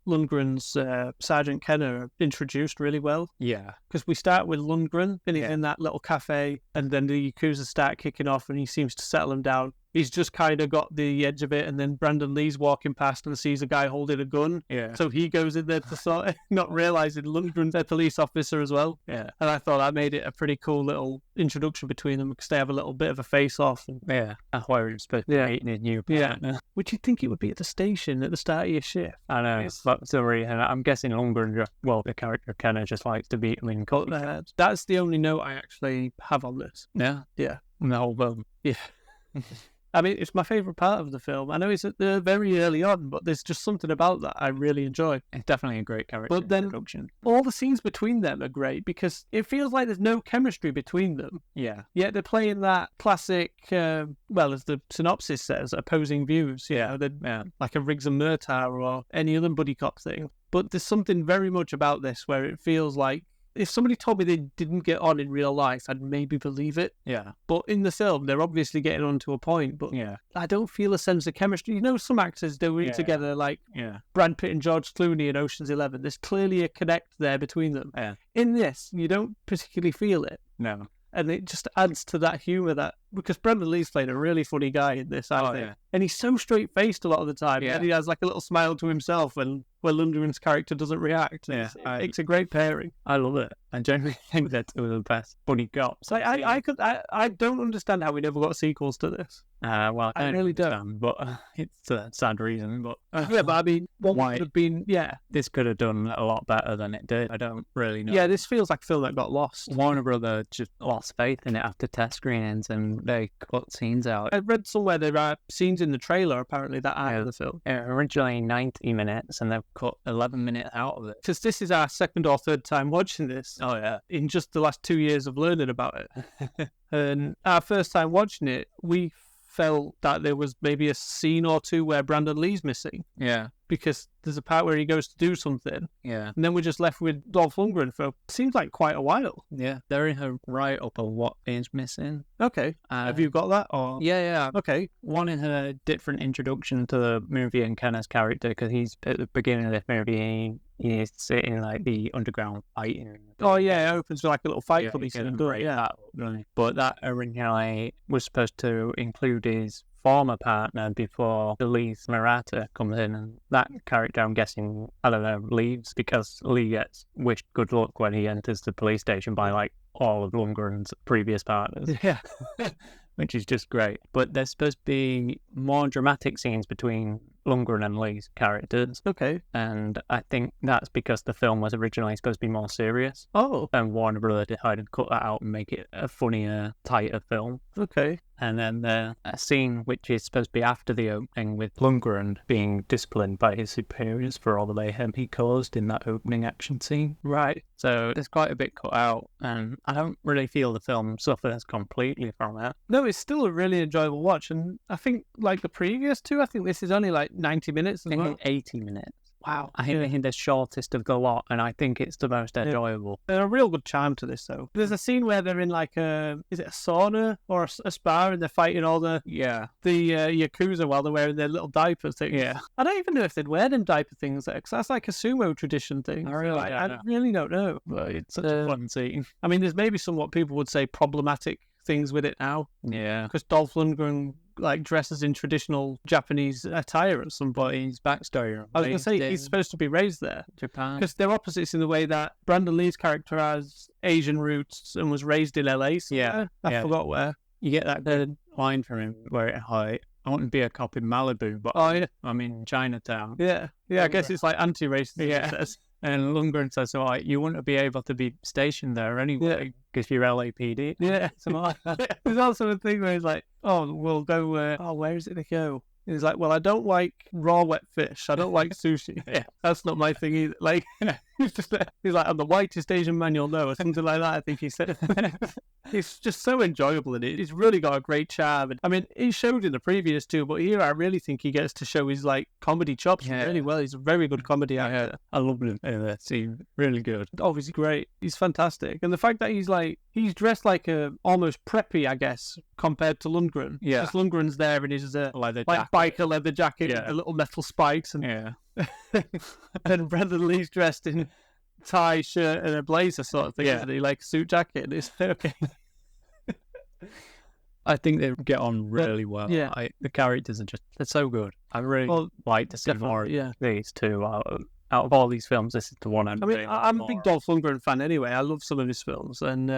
[SPEAKER 4] Lundgren's Sergeant Kenner are introduced really well.
[SPEAKER 5] Yeah.
[SPEAKER 4] Because we start with Lundgren, and he's in that little cafe, and then the Yakuza start kicking off, and he seems to settle him down. He's just kind of got the edge of it, and then Brandon Lee's walking past and sees a guy holding a gun.
[SPEAKER 5] Yeah.
[SPEAKER 4] So he goes in there to sort of not realising Lundgren's a police officer as well.
[SPEAKER 5] Yeah.
[SPEAKER 4] And I thought that made it a pretty cool little introduction between them because they have a little bit of a face-off. And...
[SPEAKER 5] Yeah. That's why we're supposed to be meeting his new partner.
[SPEAKER 4] Yeah. Would you think it would be at the station at the start of your shift?
[SPEAKER 5] I know. But for some reason, I'm guessing Lundgren, the character Kenner just likes to beat him in cut.
[SPEAKER 4] That's the only note I actually have on this.
[SPEAKER 5] Yeah?
[SPEAKER 4] Yeah.
[SPEAKER 5] In the whole film.
[SPEAKER 4] Yeah. I mean, it's my favourite part of the film. I know it's at the very early on, but there's just something about that I really enjoy.
[SPEAKER 5] It's definitely a great character introduction.
[SPEAKER 4] All the scenes between them are great because it feels like there's no chemistry between them.
[SPEAKER 5] Yeah.
[SPEAKER 4] Yet they're playing that classic, as the synopsis says, opposing views. Like a Riggs and Murtaugh or any other buddy cop thing. But there's something very much about this where it feels like if somebody told me they didn't get on in real life, I'd maybe believe it.
[SPEAKER 5] Yeah.
[SPEAKER 4] But in the film, they're obviously getting on to a point. But I don't feel a sense of chemistry. You know, some actors do it together, like Brad Pitt and George Clooney in Ocean's 11. There's clearly a connect there between them.
[SPEAKER 5] Yeah.
[SPEAKER 4] In this, you don't particularly feel it.
[SPEAKER 5] No.
[SPEAKER 4] And it just adds to that humour that because Brandon Lee's playing a really funny guy in this, I think.
[SPEAKER 5] yeah.
[SPEAKER 4] And he's so straight-faced a lot of the time.
[SPEAKER 5] Yeah.
[SPEAKER 4] And he has like a little smile to himself when Lundgren's character doesn't react.
[SPEAKER 5] Yeah,
[SPEAKER 4] It's a great pairing.
[SPEAKER 5] I love it. I genuinely think they're two of the best buddy cops.
[SPEAKER 4] So I don't understand how we never got sequels to this.
[SPEAKER 5] Well,
[SPEAKER 4] I really don't.
[SPEAKER 5] understand, but it's a sad reason. But
[SPEAKER 4] Yeah, but I mean, what
[SPEAKER 5] Why?
[SPEAKER 4] would have been,
[SPEAKER 5] this could have done a lot better than it did. I don't really know.
[SPEAKER 4] yeah, this feels like a film that got lost.
[SPEAKER 2] Warner Brother just lost faith in it after test screenings and they cut scenes out.
[SPEAKER 4] I read somewhere there are scenes in the trailer, apparently, that aren't in the film.
[SPEAKER 2] Originally 90 minutes and they've cut 11 minutes out of it.
[SPEAKER 4] Because this is our second or third time watching this.
[SPEAKER 5] Oh, yeah.
[SPEAKER 4] In just the last 2 years of learning about it. And our first time watching it, we felt that there was maybe a scene or two where Brandon Lee's missing.
[SPEAKER 5] Yeah.
[SPEAKER 4] Because there's a part where he goes to do something.
[SPEAKER 5] Yeah.
[SPEAKER 4] And then we're just left with Dolph Lundgren for seems like quite a while.
[SPEAKER 5] Yeah. They're in her write-up of what is missing.
[SPEAKER 4] Okay. Have you got that? Or
[SPEAKER 5] Yeah.
[SPEAKER 4] okay.
[SPEAKER 2] One in her different introduction to the movie and Kenna's character, because he's at the beginning of this movie, he's sitting like the underground fighting.
[SPEAKER 4] Oh yeah, it opens with like a little fight
[SPEAKER 2] Yeah,
[SPEAKER 4] club.
[SPEAKER 2] you
[SPEAKER 4] He's
[SPEAKER 2] can
[SPEAKER 4] in,
[SPEAKER 2] break
[SPEAKER 4] yeah.
[SPEAKER 2] that up, don't you? But that originally was supposed to include his former partner before the Lee's Murata comes in, and that character, I'm guessing, I don't know, leaves because Lee gets wished good luck when he enters the police station by like all of Lundgren's previous partners.
[SPEAKER 4] Yeah.
[SPEAKER 2] Which is just great. But there's supposed to be more dramatic scenes between Lundgren and Lee's characters.
[SPEAKER 4] Okay.
[SPEAKER 2] And I think that's because the film was originally supposed to be more serious.
[SPEAKER 4] Oh.
[SPEAKER 2] And Warner Brother decided to cut that out and make it a funnier, tighter film.
[SPEAKER 4] Okay.
[SPEAKER 2] And then a scene which is supposed to be after the opening with Lundgren being disciplined by his superiors for all the mayhem he caused in that opening action scene.
[SPEAKER 4] Right.
[SPEAKER 2] So there's quite a bit cut out, and I don't really feel the film suffers completely from it.
[SPEAKER 4] No, it's still a really enjoyable watch, and I think like the previous two, I think this is only like 90 minutes as
[SPEAKER 2] I
[SPEAKER 4] well.
[SPEAKER 2] think 80 minutes.
[SPEAKER 4] Wow.
[SPEAKER 2] I think the shortest of the lot, and I think it's the most enjoyable.
[SPEAKER 4] There's a real good charm to this, though. There's a scene where they're in like is it a sauna or a spa, and they're fighting all the Yakuza while they're wearing their little diaper things.
[SPEAKER 2] Yeah.
[SPEAKER 4] I don't even know if they'd wear them diaper things there, because that's like a sumo tradition thing.
[SPEAKER 2] I really
[SPEAKER 4] I
[SPEAKER 2] don't know.
[SPEAKER 4] really don't know.
[SPEAKER 2] But it's such a fun scene.
[SPEAKER 4] I mean, there's maybe some what people would say problematic things with it now,
[SPEAKER 2] Yeah.
[SPEAKER 4] because Dolph Lundgren like dresses in traditional Japanese attire at some point.
[SPEAKER 2] His backstory.
[SPEAKER 4] I was going to say, he's supposed to be raised there.
[SPEAKER 2] Japan.
[SPEAKER 4] Because they're opposites in the way that Brandon Lee's character has Asian roots and was raised in LA somewhere. I forgot where.
[SPEAKER 2] You get that good line from him where it's like, I want to be a cop in Malibu, but I'm in Chinatown.
[SPEAKER 4] Yeah. I guess it's like anti-racist.
[SPEAKER 2] Yeah.
[SPEAKER 4] It says.
[SPEAKER 2] And Lundgren says, "All right, you wouldn't be able to be stationed there anyway because you're LAPD."
[SPEAKER 4] Yeah.
[SPEAKER 2] Something like that.
[SPEAKER 4] There's also a thing where he's like, oh, we'll go, where is it they go? And he's like, well, I don't like raw wet fish. I don't like sushi.
[SPEAKER 2] Yeah.
[SPEAKER 4] That's not my thing either. Like, he's like, I'm the whitest Asian man you'll know, or something like that, I think he said. He's just so enjoyable in it. He's really got a great charm. And, I mean, he showed in the previous two, but here I really think he gets to show his, like, comedy chops really well. He's a very good comedy actor.
[SPEAKER 2] I love him in that scene. Really good.
[SPEAKER 4] Oh, he's great. He's fantastic. And the fact that he's dressed like a almost preppy, I guess, compared to Lundgren.
[SPEAKER 2] Yeah.
[SPEAKER 4] Because Lundgren's there in his
[SPEAKER 2] Leather
[SPEAKER 4] like biker leather jacket with the little metal spikes. And, and Brandon Lee's dressed in tie, shirt, and a blazer sort of thing, isn't he? Like a suit jacket. It's okay.
[SPEAKER 2] I think they get on really well.
[SPEAKER 4] Yeah.
[SPEAKER 2] The characters are they're so good. I really like to see more of these two. Out of all these films, this is the one I'm
[SPEAKER 4] a big Dolph Lundgren fan anyway. I love some of his films. And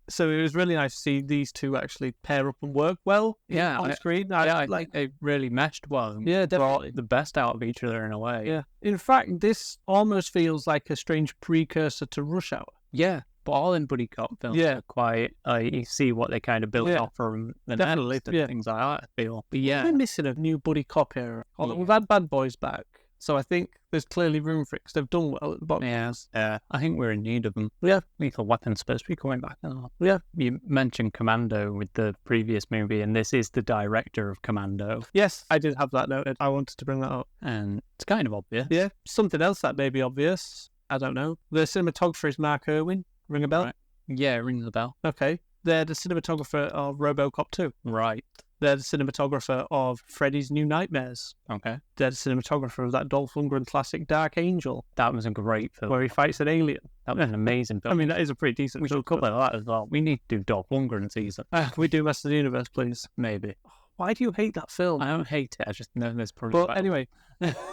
[SPEAKER 4] so it was really nice to see these two actually pair up and work well on screen.
[SPEAKER 2] I think they really meshed well.
[SPEAKER 4] Yeah, definitely.
[SPEAKER 2] Brought the best out of each other in a way.
[SPEAKER 4] Yeah. In fact, this almost feels like a strange precursor to Rush Hour.
[SPEAKER 2] Yeah. But all in buddy cop films are quite, you see what they kind of built off from the next and things like that, I feel. But
[SPEAKER 4] we're missing a new buddy cop here. We've had Bad Boys back, so I think there's clearly room for it because they've done well at the box.
[SPEAKER 2] Yeah, I think we're in need of them.
[SPEAKER 4] Yeah.
[SPEAKER 2] Lethal Weapon's supposed to be coming back.
[SPEAKER 4] Yeah.
[SPEAKER 2] You mentioned Commando with the previous movie, and this is the director of Commando.
[SPEAKER 4] Yes, I did have that noted. I wanted to bring that up.
[SPEAKER 2] And it's kind of obvious.
[SPEAKER 4] Yeah. Something else that may be obvious, I don't know. The cinematographer is Mark Irwin. Ring a bell?
[SPEAKER 2] Right. Yeah, it rings a bell.
[SPEAKER 4] Okay. They're the cinematographer of RoboCop 2.
[SPEAKER 2] Right.
[SPEAKER 4] They're the cinematographer of Freddy's New Nightmares.
[SPEAKER 5] Okay.
[SPEAKER 4] They're the cinematographer of that Dolph Lundgren classic Dark Angel,
[SPEAKER 5] That was a great film.
[SPEAKER 4] where he fights an alien.
[SPEAKER 5] That was an amazing film.
[SPEAKER 4] I mean, that is a pretty decent
[SPEAKER 5] we
[SPEAKER 4] film.
[SPEAKER 5] should cover that as well. We need to do Dolph Lundgren season.
[SPEAKER 4] We do Master of the Universe, please.
[SPEAKER 5] Maybe.
[SPEAKER 4] Why do you hate that film?
[SPEAKER 5] I don't hate it. I just know there's probably...
[SPEAKER 4] But anyway,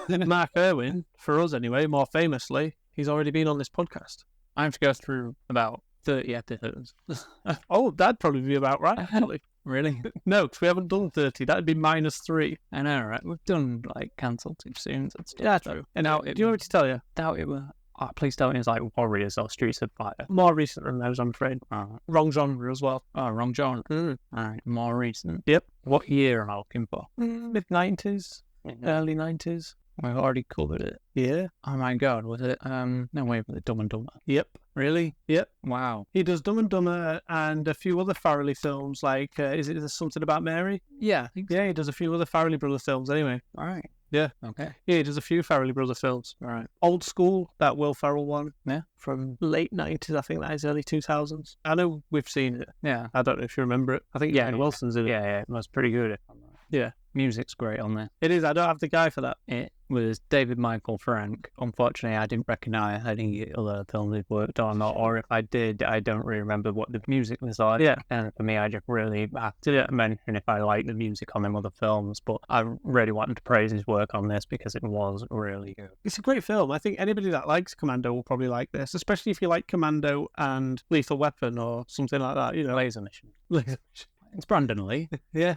[SPEAKER 4] Mark Irwin, for us anyway, more famously, he's already been on this podcast.
[SPEAKER 5] I have to go through about 30 episodes.
[SPEAKER 4] Oh, that'd probably be about right, actually.
[SPEAKER 5] Really?
[SPEAKER 4] No, because we haven't done 30. That'd be -3.
[SPEAKER 5] I know, right? We've done, like, cancelled too soon and stuff.
[SPEAKER 4] Yeah, true. And now, do you want me to tell you?
[SPEAKER 5] Doubt it were... Oh, please tell me it's like Warriors or Streets of Fire.
[SPEAKER 4] More recent than those, I'm afraid.
[SPEAKER 5] Oh,
[SPEAKER 4] Wrong genre as well.
[SPEAKER 5] wrong genre.
[SPEAKER 4] Mm.
[SPEAKER 5] Alright, more recent.
[SPEAKER 4] Yep.
[SPEAKER 5] What year am I looking for?
[SPEAKER 4] Mid-90s, early 90s.
[SPEAKER 5] We've already covered it.
[SPEAKER 4] Yeah.
[SPEAKER 5] Oh my god, was it, no way, was it Dumb and Dumber?
[SPEAKER 4] Yep.
[SPEAKER 5] Really?
[SPEAKER 4] Yep.
[SPEAKER 5] Wow.
[SPEAKER 4] He does Dumb and Dumber and a few other Farrelly films, like, is it Something About Mary?
[SPEAKER 5] Yeah, I think so.
[SPEAKER 4] Yeah, he does a few other Farrelly Brother films anyway.
[SPEAKER 5] Alright.
[SPEAKER 4] Yeah.
[SPEAKER 5] Okay.
[SPEAKER 4] Yeah, he does a few Farrelly Brother films.
[SPEAKER 5] Alright.
[SPEAKER 4] Old School, that Will Ferrell one.
[SPEAKER 5] Yeah.
[SPEAKER 4] From late 90s, I think that is early 2000s. I know we've seen it.
[SPEAKER 5] Yeah.
[SPEAKER 4] I don't know if you remember it. I think Jane Wilson's in it.
[SPEAKER 5] Yeah, it was pretty good. If I'm right.
[SPEAKER 4] Yeah.
[SPEAKER 5] Music's great on there.
[SPEAKER 4] It is. I don't have the guy for that.
[SPEAKER 5] It was David Michael Frank. Unfortunately, I didn't recognise any other films he'd worked on, or if I did, I don't really remember what the music was like.
[SPEAKER 4] Yeah.
[SPEAKER 5] And for me, I just really have to mention if I like the music on them other films, but I really wanted to praise his work on this because it was really good.
[SPEAKER 4] It's a great film. I think anybody that likes Commando will probably like this, especially if you like Commando and Lethal Weapon or something like that, you know.
[SPEAKER 5] Laser Mission. It's Brandon Lee.
[SPEAKER 4] Yeah.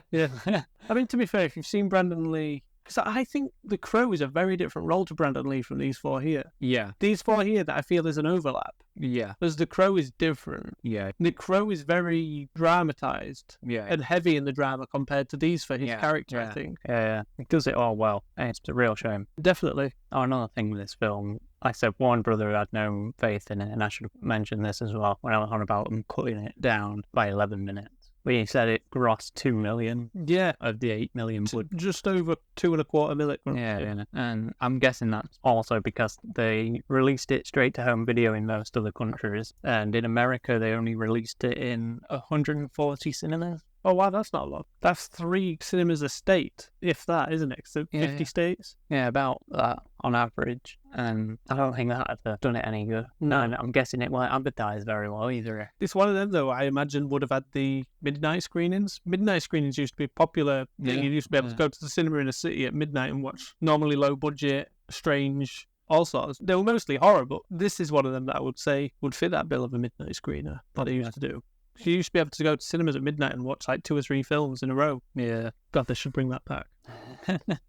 [SPEAKER 4] I mean, to be fair, if you've seen Brandon Lee, because I think The Crow is a very different role to Brandon Lee from these four here.
[SPEAKER 5] Yeah.
[SPEAKER 4] These four here that I feel there's an overlap.
[SPEAKER 5] Yeah.
[SPEAKER 4] Because The Crow is different.
[SPEAKER 5] Yeah.
[SPEAKER 4] The Crow is very dramatized and heavy in the drama compared to these for his character, I think.
[SPEAKER 5] Yeah. He does it all well. And it's a real shame.
[SPEAKER 4] Definitely.
[SPEAKER 5] Oh, another thing with this film, I said Warner Brother had no faith in it, and I should mention this as well when I was on about them cutting it down by 11 minutes. But he said it grossed 2 million.
[SPEAKER 4] Yeah.
[SPEAKER 5] Of the 8 million.
[SPEAKER 4] Just over 2.25 million.
[SPEAKER 5] Yeah. And I'm guessing that's also because they released it straight to home video in most other countries. And in America, they only released it in 140 cinemas.
[SPEAKER 4] Oh, wow, that's not a lot. That's 3 cinemas a state, if that, isn't it? So 50 states?
[SPEAKER 5] Yeah, about that on average. And I don't think that have done it any good. No, and I'm guessing it won't advertise very well either.
[SPEAKER 4] It's one of them, though, I imagine would have had the midnight screenings. Midnight screenings used to be popular. Yeah. You used to be able to go to the cinema in a city at midnight and watch normally low budget, strange, all sorts. They were mostly horror, but this is one of them that I would say would fit that bill of a midnight screener that they used to do. You used to be able to go to cinemas at midnight and watch like 2 or 3 films in a row.
[SPEAKER 5] Yeah.
[SPEAKER 4] God, they should bring that back.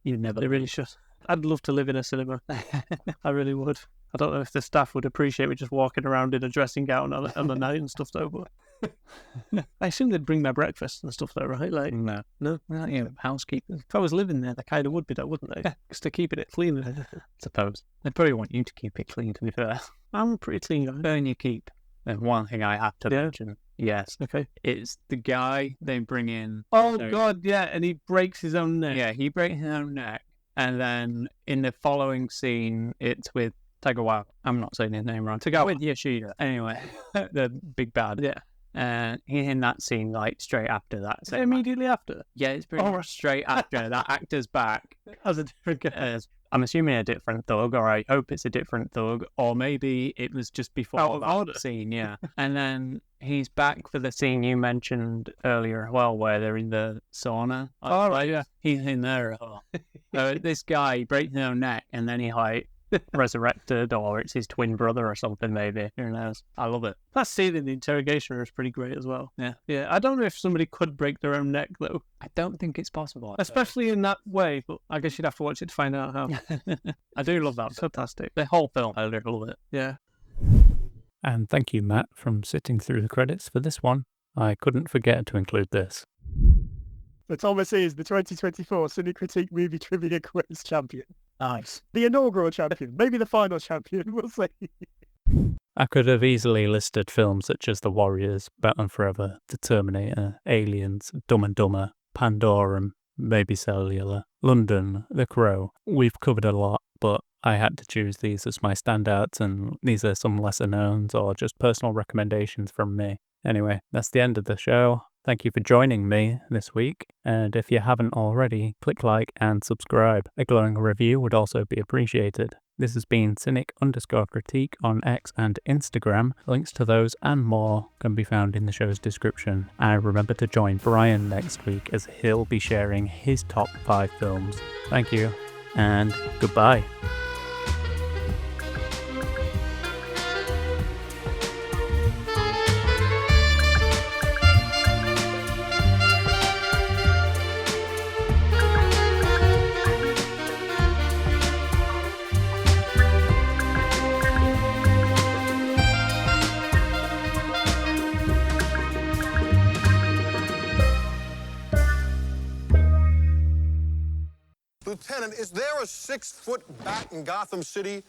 [SPEAKER 5] You never.
[SPEAKER 4] They really should. I'd love to live in a cinema. I really would. I don't know if the staff would appreciate me just walking around in a dressing gown on the night and stuff, though. But I assume they'd bring my breakfast and stuff, though, right? Like,
[SPEAKER 5] no. Well, yeah, housekeepers.
[SPEAKER 4] If I was living there, they kind of would be, though, wouldn't they? Just to keep it clean. I
[SPEAKER 5] suppose. They probably want you to keep it clean, to be fair.
[SPEAKER 4] I'm a pretty clean guy.
[SPEAKER 5] Burn your keep. And one thing I have to mention. Yes.
[SPEAKER 4] Okay.
[SPEAKER 5] It's the guy they bring in.
[SPEAKER 4] Oh, God, yeah. And he breaks his own neck.
[SPEAKER 5] Yeah, he breaks his own neck. And then in the following scene, it's with Tagawa. I'm not saying his name wrong. Tagawa. With Yoshida. Anyway, the big bad.
[SPEAKER 4] Yeah.
[SPEAKER 5] And he's in that scene, like, straight after that.
[SPEAKER 4] So immediately after?
[SPEAKER 5] Yeah, it's pretty much straight after. That actor's back.
[SPEAKER 4] As a different guy.
[SPEAKER 5] I'm assuming a different thug, or I hope it's a different thug, or maybe it was just before that scene, yeah. And then he's back for the scene you mentioned earlier, well, where they're in the sauna.
[SPEAKER 4] Oh, right, yeah.
[SPEAKER 5] He's in there as well. So this guy breaks his own neck, and then he, like, resurrected, or it's his twin brother or something, maybe. Who knows? I love it.
[SPEAKER 4] That scene in the interrogation room is pretty great as well.
[SPEAKER 5] Yeah.
[SPEAKER 4] Yeah. I don't know if somebody could break their own neck, though.
[SPEAKER 5] I don't think it's possible.
[SPEAKER 4] Especially in that way, but I guess you'd have to watch it to find out how.
[SPEAKER 5] I do love that.
[SPEAKER 4] It's fantastic.
[SPEAKER 5] The whole film, I love it.
[SPEAKER 4] Yeah.
[SPEAKER 2] And thank you, Matt, from sitting through the credits for this one. I couldn't forget to include this.
[SPEAKER 12] So Thomas is the 2024 Cine Critique Movie Trivia Quiz champion.
[SPEAKER 5] Nice.
[SPEAKER 12] The inaugural champion, maybe the final champion, we'll see.
[SPEAKER 2] I could have easily listed films such as The Warriors, Batman Forever, The Terminator, Aliens, Dumb and Dumber, Pandorum, Baby Cellular, London, The Crow. We've covered a lot, but I had to choose these as my standouts, and these are some lesser knowns or just personal recommendations from me. Anyway, that's the end of the show. Thank you for joining me this week, and if you haven't already, click like and subscribe. A glowing review would also be appreciated. This has been Cynic_Critique on X and Instagram. Links to those and more can be found in the show's description. And remember to join Brian next week as he'll be sharing his top 5 films. Thank you, and goodbye.
[SPEAKER 13] Lieutenant, is there a 6-foot bat in Gotham City?